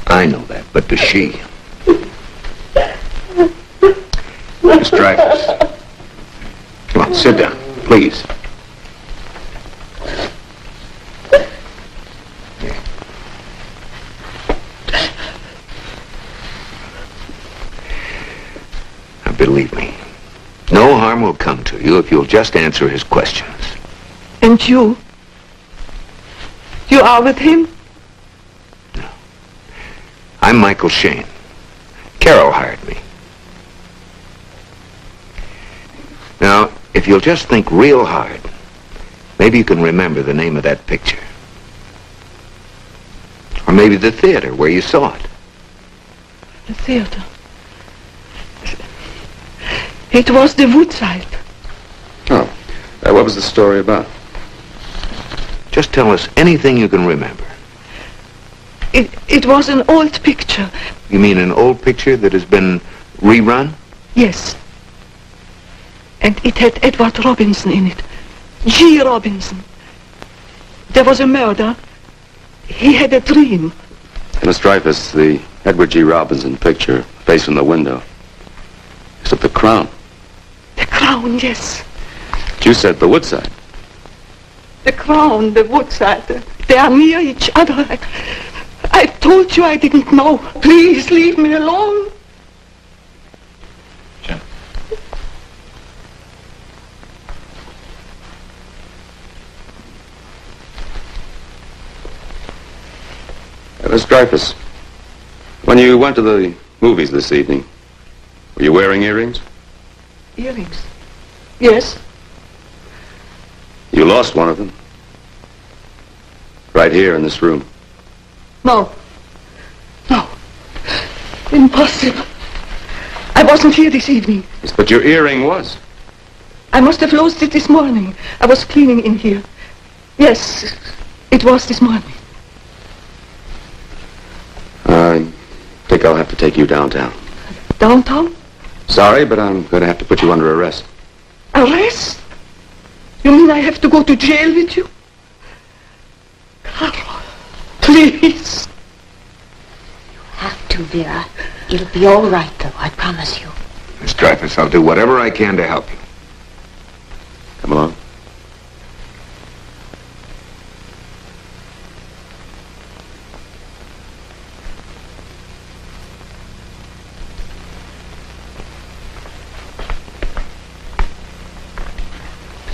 I know that, but does she? Miss Dreyfus. Come on, sit down, please. Now, believe me, no harm will come to you if you'll just answer his questions. And you? You are with him? I'm Michael Shayne. Carol hired me. Now, if you'll just think real hard, maybe you can remember the name of that picture. Or maybe the theater where you saw it. The theater. It was the Woodside. Oh, what was the story about? Just tell us anything you can remember. It was an old picture. You mean an old picture that has been rerun? Yes. And it had Edward Robinson in it. G. Robinson. There was a murder. He had a dream. Miss Dreyfus, the Edward G. Robinson picture facing the window. Is it the Crown? The Crown, yes. But you said the Woodside. The Crown, the Woodside. They are near each other. I told you I didn't know. Please leave me alone. Sure. Miss Dreyfus, when you went to the movies this evening, were you wearing earrings? Earrings? Yes. You lost one of them. Right here in this room. No. No. Impossible. I wasn't here this evening. Yes, but your earring was. I must have lost it this morning. I was cleaning in here. Yes, it was this morning. I think I'll have to take you downtown. Downtown? Sorry, but I'm going to have to put you under arrest. Arrest? You mean I have to go to jail with you? Carol, please. Have to, Vera. It'll be all right, though, I promise you. Miss Dreyfus, I'll do whatever I can to help you. Come along.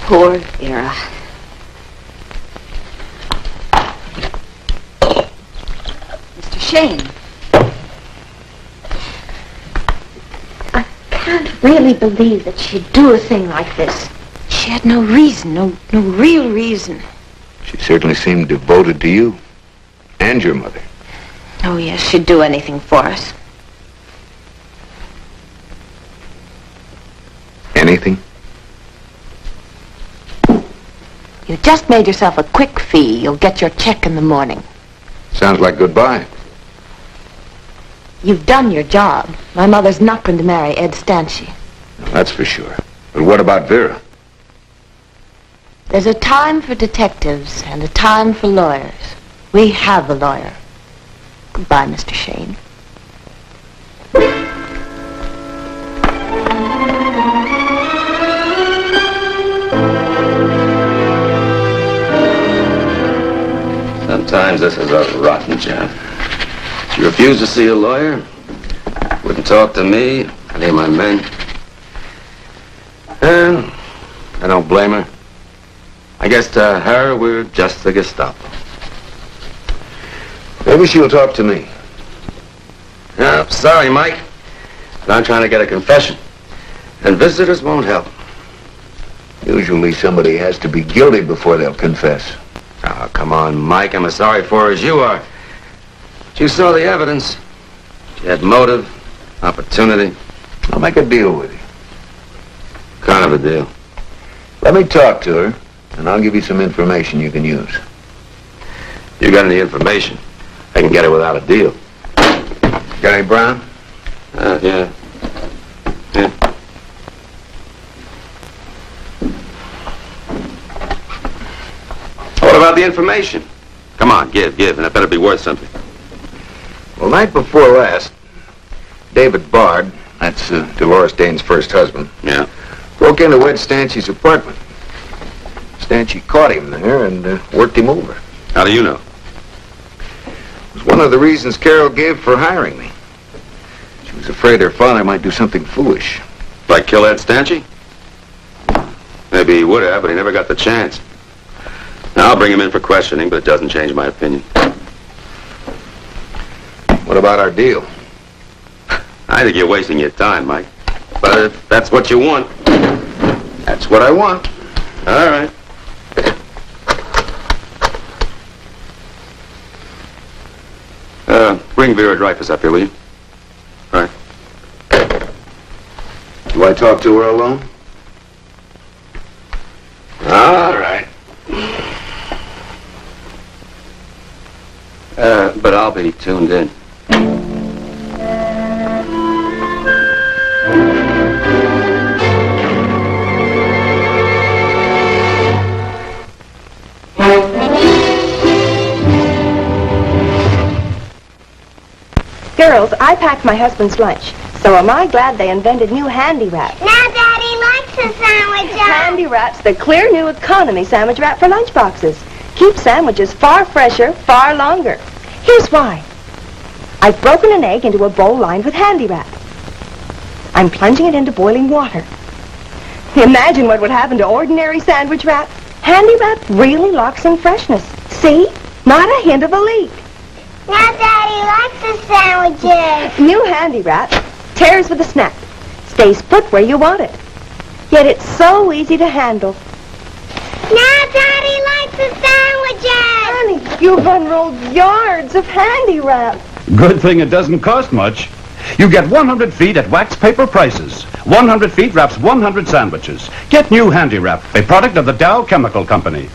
Poor Vera. Mr. Shayne. I can't really believe that she'd do a thing like this. She had no reason, no real reason. She certainly seemed devoted to you and your mother. Oh, yes, she'd do anything for us. Anything? You just made yourself a quick fee. You'll get your check in the morning. Sounds like goodbye. You've done your job. My mother's not going to marry Ed Stanchi. That's for sure. But what about Vera? There's a time for detectives and a time for lawyers. We have a lawyer. Goodbye, Mr. Shayne. Sometimes this is a rotten job. She refused to see a lawyer, wouldn't talk to me, any of my men. And I don't blame her. I guess to her, we're just the Gestapo. Maybe she'll talk to me. Sorry, Mike, but I'm trying to get a confession, and visitors won't help. Usually somebody has to be guilty before they'll confess. Oh, come on, Mike. I'm as sorry for her as you are. But you saw the evidence. She had motive, opportunity. I'll make a deal with you. Kind of a deal. Let me talk to her, and I'll give you some information you can use. You got any information? I can get it without a deal. Got any brown? Yeah. the information? Come on, give, and it better be worth something. Well, night before last, David Bard, that's Dolores Dane's first husband, broke into Ed Stanchey's apartment. Stanchey caught him there and worked him over. How do you know? It was one of the reasons Carol gave for hiring me. She was afraid her father might do something foolish. Like kill Ed Stanchey? Maybe he would have, but he never got the chance. Now, I'll bring him in for questioning, but it doesn't change my opinion. What about our deal? I think you're wasting your time, Mike. But if that's what you want, that's what I want. All right. Bring Vera Dreyfus up here, will you? All right. Do I talk to her alone? All right. But I'll be tuned in. Girls, I packed my husband's lunch. So am I glad they invented new handy wrap. Now Daddy likes a sandwich. Handy wrap's the clear new economy sandwich wrap for lunch boxes. Keeps sandwiches far fresher, far longer. Here's why. I've broken an egg into a bowl lined with handy wrap. I'm plunging it into boiling water. Imagine what would happen to ordinary sandwich wrap. Handy wrap really locks in freshness. See? Not a hint of a leak. Now Daddy likes the sandwiches. New handy wrap tears with a snap. Stays put where you want it. Yet it's so easy to handle. Now Daddy likes the sandwiches. Honey, you've unrolled yards of handy wrap. Good thing it doesn't cost much. You get 100 feet at wax paper prices. 100 feet wraps 100 sandwiches. Get new handy wrap, a product of the Dow Chemical Company.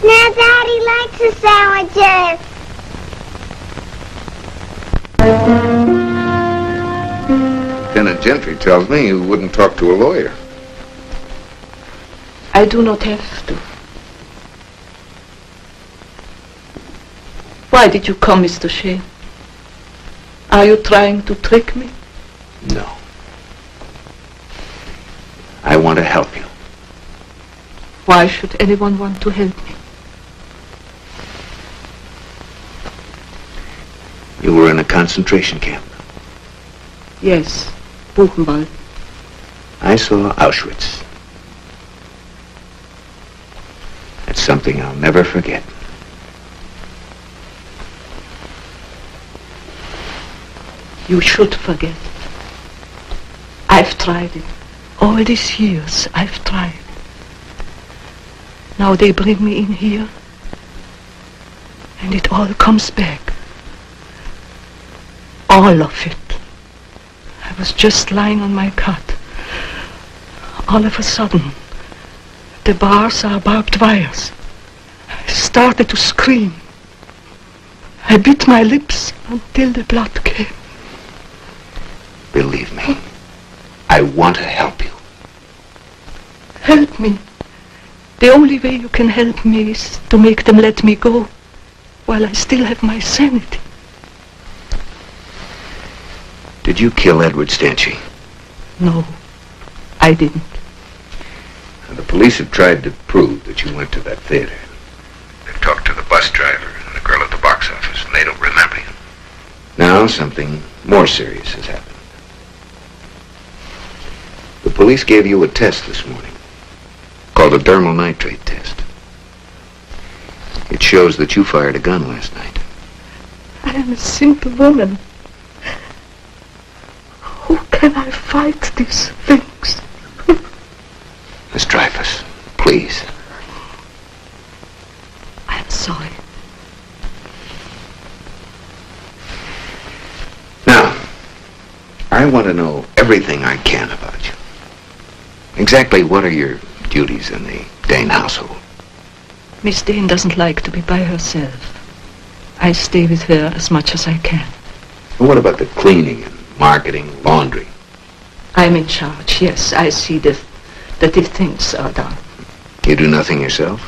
Now Daddy likes the sandwiches. Lieutenant Gentry tells me you wouldn't talk to a lawyer. I do not have to. Why did you come, Mr. Shayne? Are you trying to trick me? No. I want to help you. Why should anyone want to help me? You were in a concentration camp. Yes, Buchenwald. I saw Auschwitz. That's something I'll never forget. You should forget. I've tried it. All these years, I've tried. Now they bring me in here, and it all comes back. All of it. I was just lying on my cot. All of a sudden, the bars are barbed wires. I started to scream. I bit my lips until the blood came. Believe me, I want to help you. Help me. The only way you can help me is to make them let me go while I still have my sanity. Did you kill Edward Stanchey? No, I didn't. The police have tried to prove that you went to that theater. They've talked to the bus driver and the girl at the box office, and they don't remember you. Now something more serious has happened. The police gave you a test this morning, called a dermal nitrate test. It shows that you fired a gun last night. I am a simple woman. How can I fight these things? Miss Dreyfus, please. I'm sorry. Now, I want to know everything I can about you. Exactly what are your duties in the Dane household? Miss Dane doesn't like to be by herself. I stay with her as much as I can. And what about the cleaning and marketing, laundry? I'm in charge, yes. I see that these things are done. You do nothing yourself?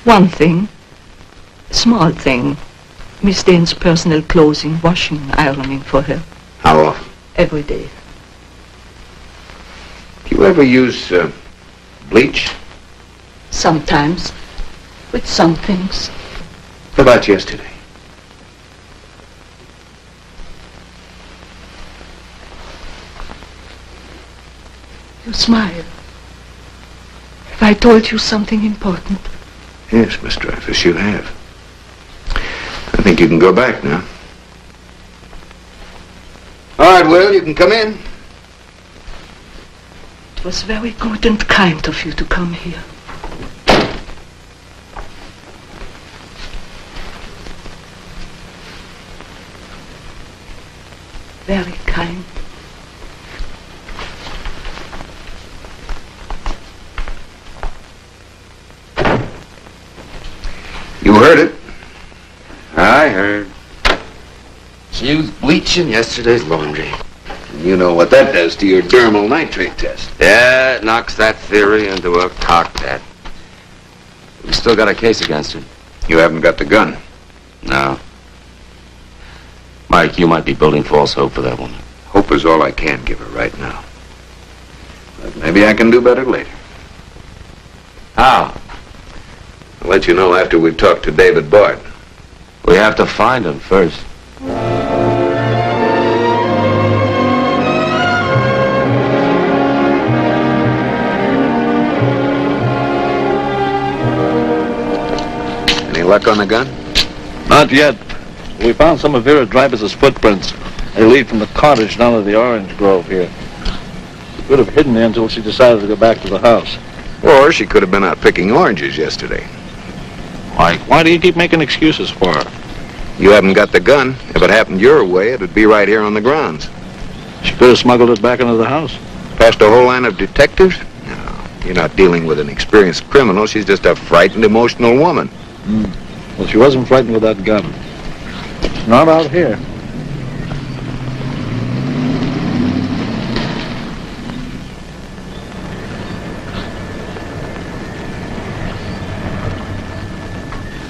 One thing. Small thing. Miss Dane's personal clothing, washing, ironing for her. How often? Every day. Do you ever use bleach? Sometimes. With some things. What about yesterday? You smile. Have I told you something important? Yes, Miss Dreyfus, you have. I think you can go back now. All right, Will, you can come in. It was very good and kind of you to come here. Very kind. You heard it. I heard. She used bleach in yesterday's laundry. You know what that does to your dermal nitrate test. Yeah, it knocks that theory into a cockpit. We still got a case against her. You haven't got the gun. No. Mike, you might be building false hope for that woman. Hope is all I can give her right now. But maybe I can do better later. How? I'll let you know after we've talked to David Bard. We have to find him first. Any luck on the gun? Not yet. We found some of Vera Dreyfus's footprints. They lead from the cottage down to the orange grove here. She could have hidden there until she decided to go back to the house. Or she could have been out picking oranges yesterday. Mike, why do you keep making excuses for her? You haven't got the gun. If it happened your way, it'd be right here on the grounds. She could have smuggled it back into the house. Past a whole line of detectives? No, you're not dealing with an experienced criminal. She's just a frightened, emotional woman. Well, she wasn't frightened with that gun. Not out here.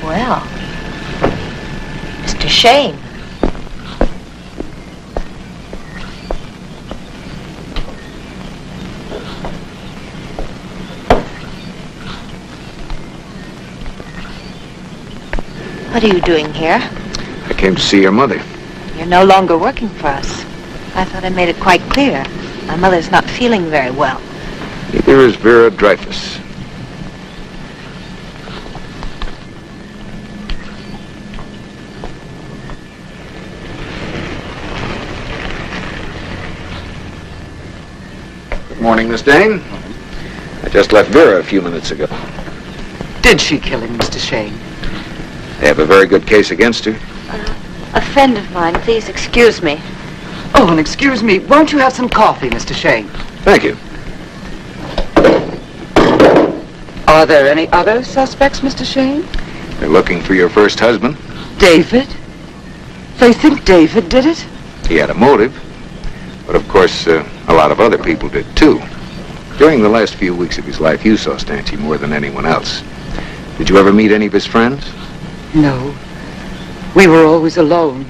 Well, Mr. Shayne. What are you doing here? I came to see your mother. You're no longer working for us. I thought I made it quite clear. My mother's not feeling very well. Neither is Vera Dreyfus. Good morning, Miss Dane. I just left Vera a few minutes ago. Did she kill him, Mr. Shayne? They have a very good case against her. A friend of mine, please excuse me. Oh, and excuse me, won't you have some coffee, Mr. Shayne? Thank you. Are there any other suspects, Mr. Shayne? They're looking for your first husband. David? They think David did it? He had a motive. But of course, a lot of other people did too. During the last few weeks of his life, you saw Stanchi more than anyone else. Did you ever meet any of his friends? No. We were always alone.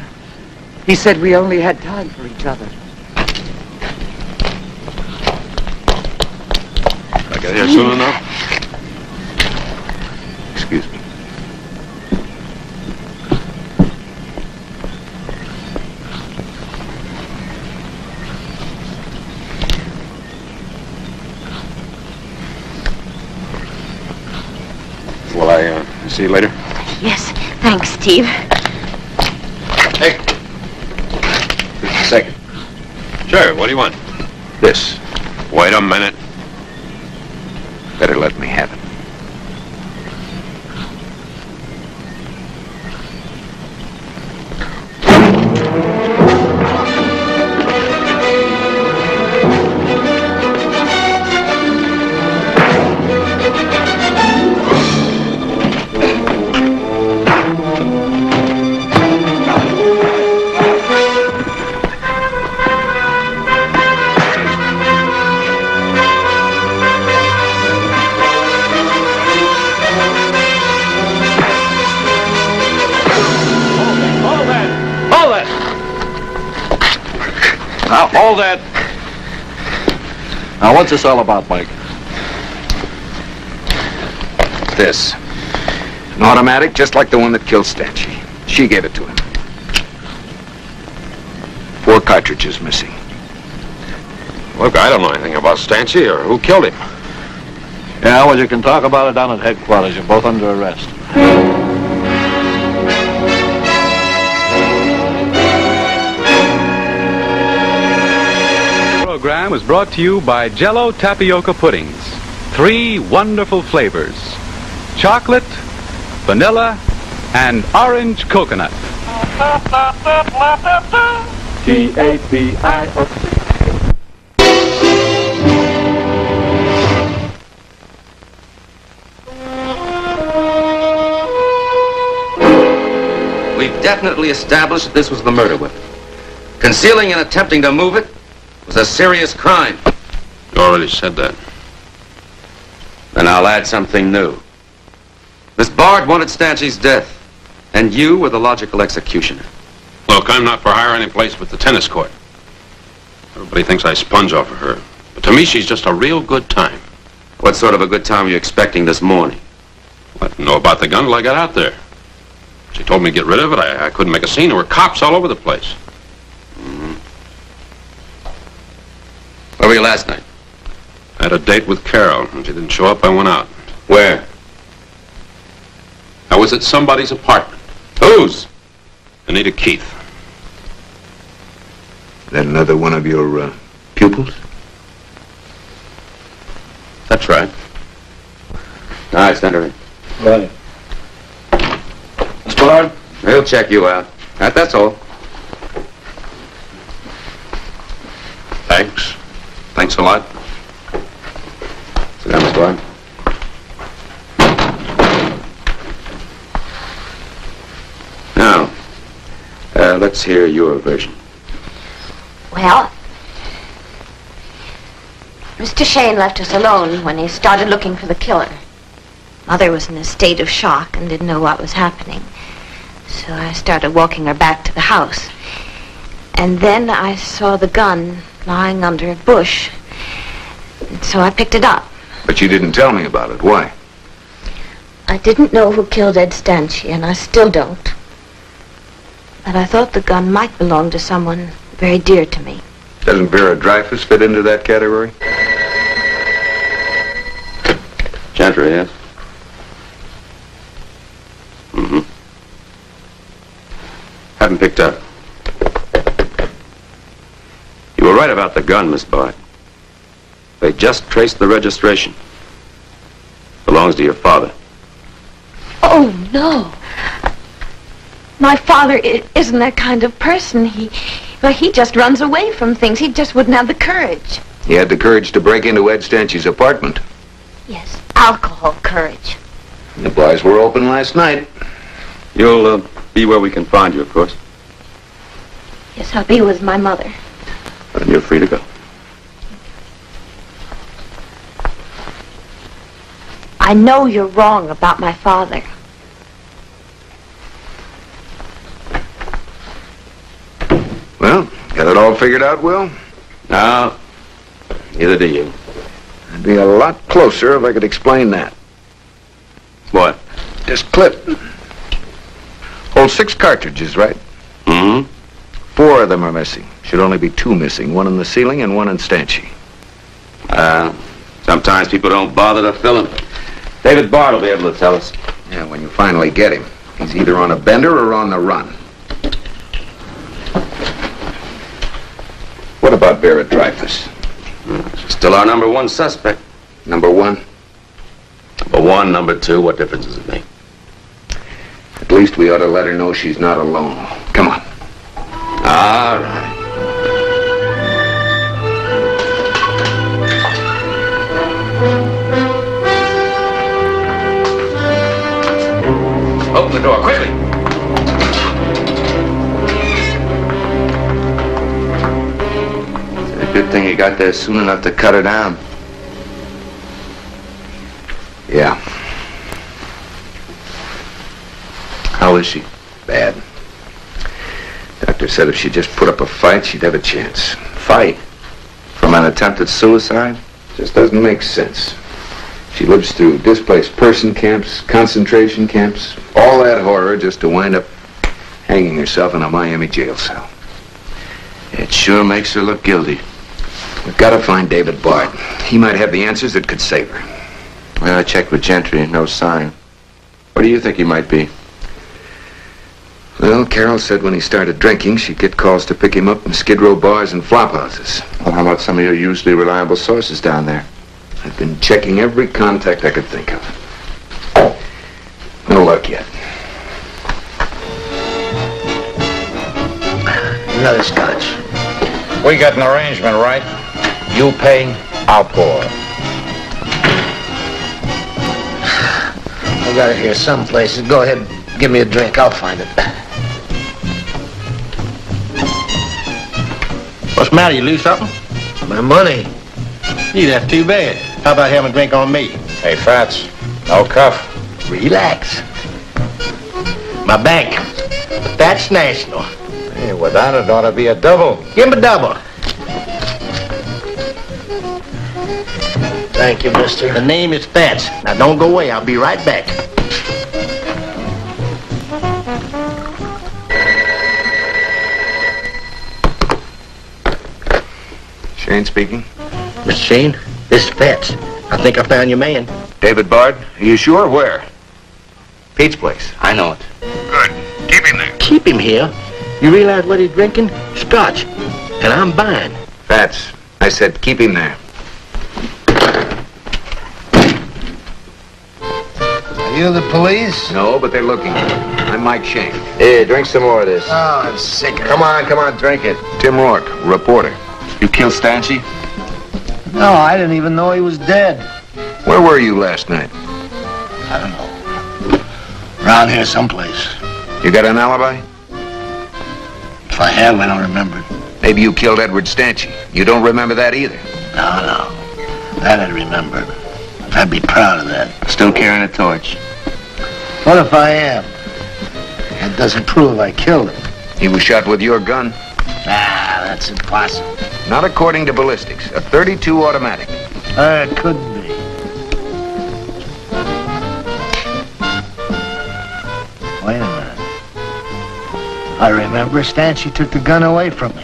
He said we only had time for each other. I get here soon enough? Excuse me. Will I see you later? Yes, thanks, Steve. Hey. Just a second. Sure, what do you want? This. Wait a minute. Better let me have it. Now, hold that. Now, what's this all about, Mike? This. An automatic just like the one that killed Stanchi. She gave it to him. 4 cartridges missing. Look, I don't know anything about Stanchi or who killed him. Yeah, well, you can talk about it down at headquarters. You're both under arrest. The program was brought to you by Jell-O Tapioca Puddings. 3 wonderful flavors: chocolate, vanilla, and orange coconut. Tapio. We've definitely established that this was the murder weapon. Concealing and attempting to move it was a serious crime. You already said that. Then I'll add something new. Miss Bard wanted Stanchi's death, and you were the logical executioner. Look, I'm not for hire any place but the tennis court. Everybody thinks I sponge off of her. But to me, she's just a real good time. What sort of a good time were you expecting this morning? I didn't know about the gun till I got out there. She told me to get rid of it. I couldn't make a scene. There were cops all over the place. Where were you last night? I had a date with Carol. When she didn't show up, I went out. Where? I was at somebody's apartment. Whose? Anita Keith. That another one of your pupils? That's right. All right, send her in. Right. Miss Bard? He'll check you out. That's all. Thanks. Thanks a lot. Sit down, Miss Bard. Now, let's hear your version. Well, Mr. Shayne left us alone when he started looking for the killer. Mother was in a state of shock and didn't know what was happening. So I started walking her back to the house. And then I saw the gun lying under a bush. And so I picked it up. But you didn't tell me about it. Why? I didn't know who killed Ed Stanchi, and I still don't. But I thought the gun might belong to someone very dear to me. Doesn't Vera Dreyfus fit into that category? Gentry, yes? Mm-hmm. Haven't picked up. You were right about the gun, Miss Bard. They just traced the registration. Belongs to your father. Oh, no. My father isn't that kind of person. He just runs away from things. He just wouldn't have the courage. He had the courage to break into Ed Stanchi's apartment. Yes, alcohol courage. The bars were open last night. You'll be where we can find you, of course. Yes, I'll be with my mother. Then you're free to go. I know you're wrong about my father. Well, got it all figured out, Will? No, neither do you. I'd be a lot closer if I could explain that. What? This clip. Holds 6 cartridges, right? Mm-hmm. 4 of them are missing. Should only be 2 missing. 1 in the ceiling and 1 in Stanchi. Sometimes people don't bother to fill them. David Bard will be able to tell us. Yeah, when you finally get him. He's either on a bender or on the run. What about Vera Dreyfus? She's still our number 1 suspect. Number 1? Number 1, number 2, what difference does it make? At least we ought to let her know she's not alone. Come on. All right. Open the door, quickly. It's a good thing you got there soon enough to cut her down. Yeah. How is she? Bad. Doctor said if she just put up a fight, she'd have a chance. fight? From an attempted suicide? Just doesn't make sense. She lives through displaced person camps, concentration camps, all that horror just to wind up hanging herself in a Miami jail cell. It sure makes her look guilty. We've got to find David Bard. He might have the answers that could save her. Well, I checked with Gentry, no sign. Where do you think he might be? Well, Carol said when he started drinking, she'd get calls to pick him up in Skid Row bars and flop houses. Well, how about some of your usually reliable sources down there? I've been checking every contact I could think of. No luck yet. Another scotch. We got an arrangement, right? You pay, I'll pour. I got it here some places. Go ahead, give me a drink. I'll find it. What's the matter? You lose something? My money. Gee, that's too bad. How about having a drink on me? Hey, Fats, no cuff. Relax. My bank. That's national. Hey, without it ought to be a double. Give him a double. Thank you, mister. The name is Fats. Now, don't go away. I'll be right back. Shayne speaking. Mr. Shayne, this is Fats. I think I found your man. David Bard? Are you sure? Where? Pete's place. I know it. Good. Keep him there. Keep him here? You realize what he's drinking? Scotch. And I'm buying. Fats, I said keep him there. Are you the police? No, but they're looking for him. I'm Mike Shayne. Here, drink some more of this. Oh, I'm sick of it. Come on, drink it. Tim Rourke, reporter. You killed Stanchi? No, I didn't even know he was dead. Where were you last night? I don't know. Around here someplace. You got an alibi? If I have, I don't remember. Maybe you killed Edward Stanchi. You don't remember that either. No. That I'd remember. I'd be proud of that. Still carrying a torch? What if I am? That doesn't prove I killed him. He was shot with your gun? Ah, that's impossible. Not according to ballistics. A .32 automatic. It couldn't be. Wait a minute. I remember Stanchi took the gun away from me.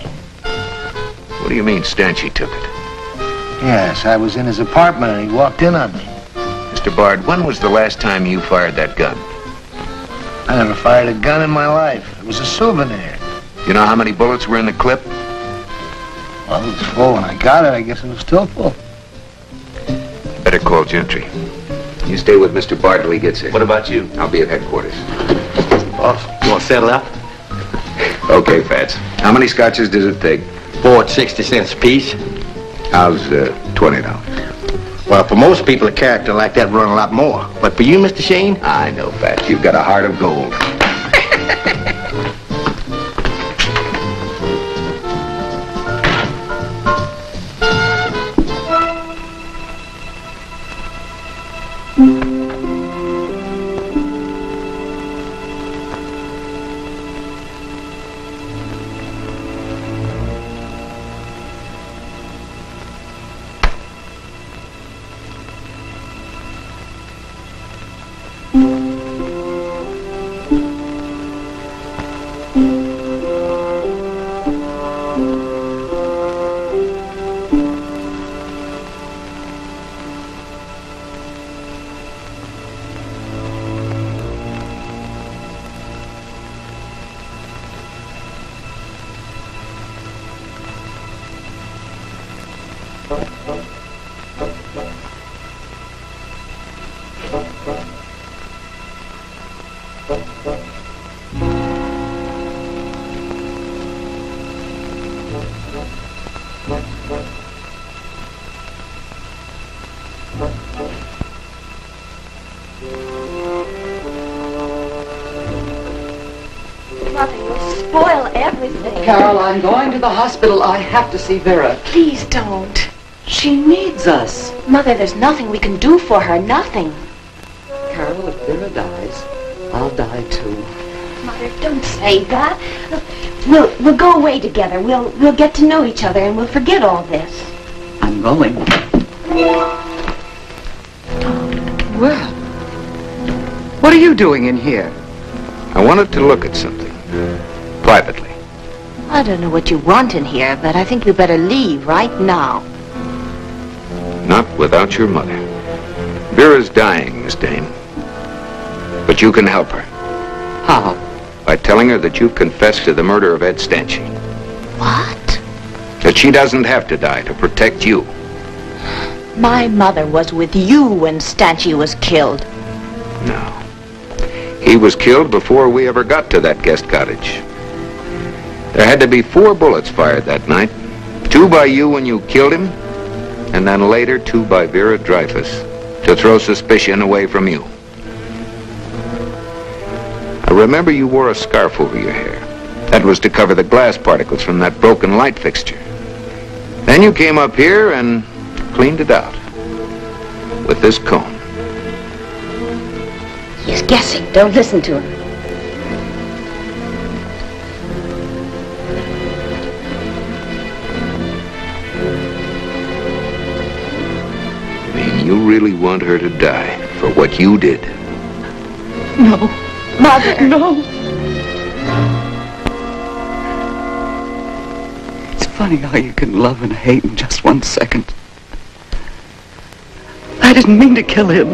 What do you mean Stanchi took it? Yes, I was in his apartment and he walked in on me. Mr. Bard, when was the last time you fired that gun? I never fired a gun in my life. It was a souvenir. You know how many bullets were in the clip? Well, it was full when I got it. I guess it was still full. Better call Gentry. You stay with Mr. Bard till he gets here. What about you? I'll be at headquarters. Oh, you want to settle up? Okay, Fats. How many scotches does it take? 4 at 60 cents a piece. How's $20? Well, for most people, a character like that run a lot more. But for you, Mr. Shayne? I know, Fats. You've got a heart of gold. Mother, you'll spoil everything. Carol, I'm going to the hospital. I have to see Vera. Please don't. She needs us. Mother, there's nothing we can do for her. Nothing. Carol, if Vera dies, I'll die too. Mother, don't say that. We'll go away together. We'll get to know each other and we'll forget all this. I'm going. Well, what are you doing in here? I wanted to look at something. Privately. I don't know what you want in here, but I think you better leave right now. Not without your mother. Vera's dying, Miss Dane. But you can help her. How? By telling her that you've confessed to the murder of Ed Stanchi. What? That she doesn't have to die to protect you. My mother was with you when Stanchi was killed. No. He was killed before we ever got to that guest cottage. There had to be 4 bullets fired that night. 2 by you when you killed him, and then later 2 by Vera Dreyfus to throw suspicion away from you. I remember you wore a scarf over your hair. That was to cover the glass particles from that broken light fixture. Then you came up here and cleaned it out with this comb. He's guessing. Don't listen to him. I mean, you really want her to die for what you did? No. Mother! No! It's funny how you can love and hate in just 1 second. I didn't mean to kill him.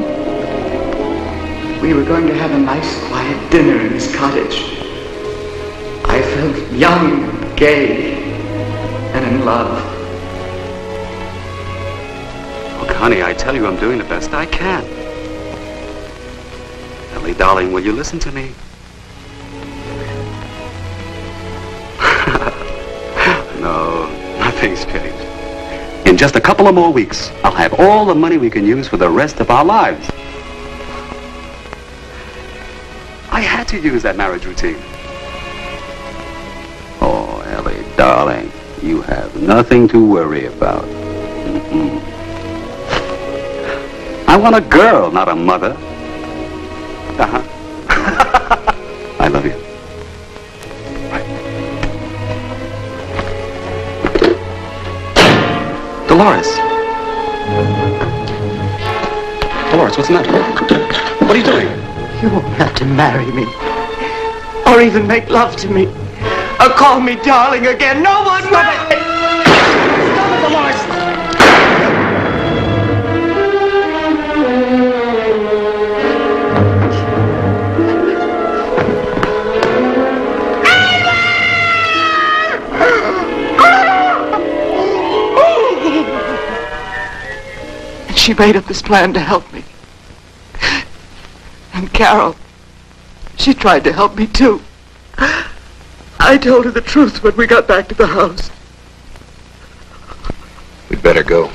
We were going to have a nice, quiet dinner in his cottage. I felt young and gay and in love. Look, honey, I tell you I'm doing the best I can. Ellie, darling, will you listen to me? No, nothing's changed. In just a couple of more weeks, I'll have all the money we can use for the rest of our lives. I had to use that marriage routine. Oh, Ellie, darling, you have nothing to worry about. Mm-mm. I want a girl, not a mother. Uh-huh. I love you. Right. Dolores. Dolores, what's the matter? What are you doing? You won't have to marry me. Or even make love to me. Or call me darling again. No one will. Stop it, Dolores! She made up this plan to help me. And Carol, she tried to help me too. I told her the truth when we got back to the house. We'd better go.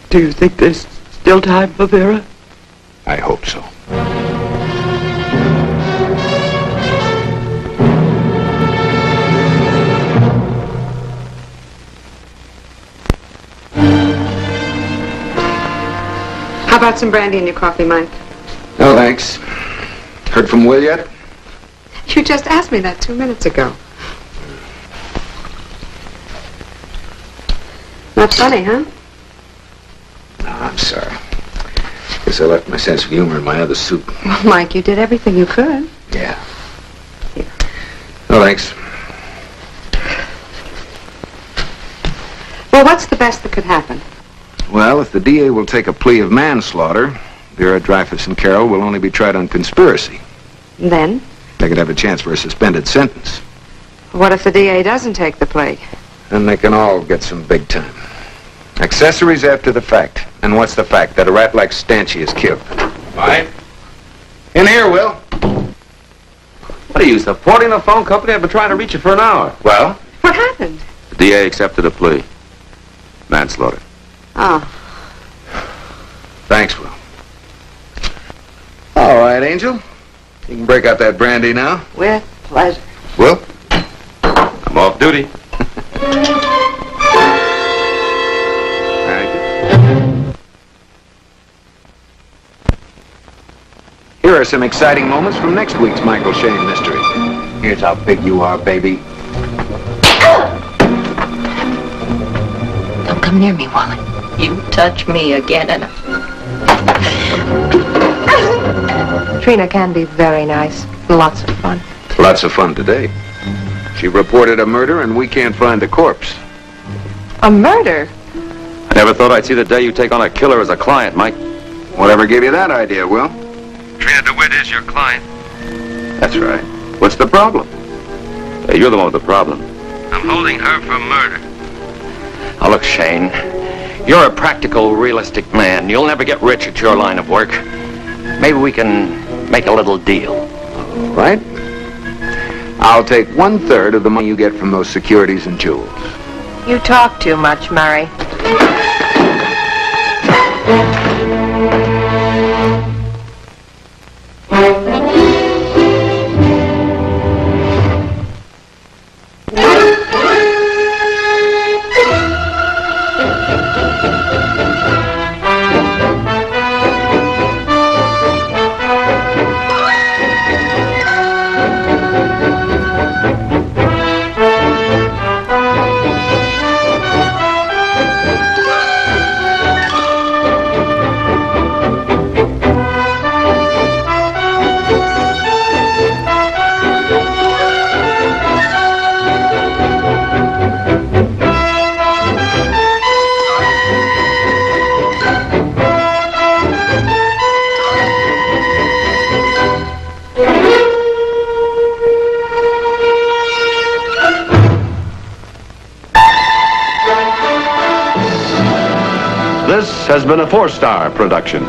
Do you think there's still time for Vera? I hope so. How about some brandy in your coffee, Mike? No, thanks. Heard from Will yet? You just asked me that 2 minutes ago. Not funny, huh? No, I'm sorry. Guess I left my sense of humor in my other soup. Well, Mike, you did everything you could. Yeah. No, thanks. Well, what's the best that could happen? Well, if the DA will take a plea of manslaughter, Vera Dreyfus and Carol will only be tried on conspiracy. And then? They could have a chance for a suspended sentence. What if the DA doesn't take the plea? Then they can all get some big time. Accessories after the fact. And what's the fact? That a rat like Stanchi is killed. Right? In here, Will. What are you, supporting the phone company? I've been trying to reach you for an hour. Well? What happened? The DA accepted a plea. Manslaughter. Oh. Thanks, Will. All right, Angel. You can break out that brandy now. With pleasure. Will? I'm off duty. are some exciting moments from next week's Michael Shayne mystery. Here's how big you are, baby. Don't come near me, Wally. You touch me again and... Trina can be very nice. Lots of fun. Lots of fun today. She reported a murder and we can't find the corpse. A murder? I never thought I'd see the day you take on a killer as a client, Mike. Whatever gave you that idea, Will? Trina DeWitt is your client. That's right. What's the problem? Hey, you're the one with the problem. I'm holding her for murder. Now look, Shayne, you're a practical, realistic man. You'll never get rich at your line of work. Maybe we can make a little deal. All right. I'll take 1/3 of the money you get from those securities and jewels. You talk too much, Murray. This has been a 4-star production.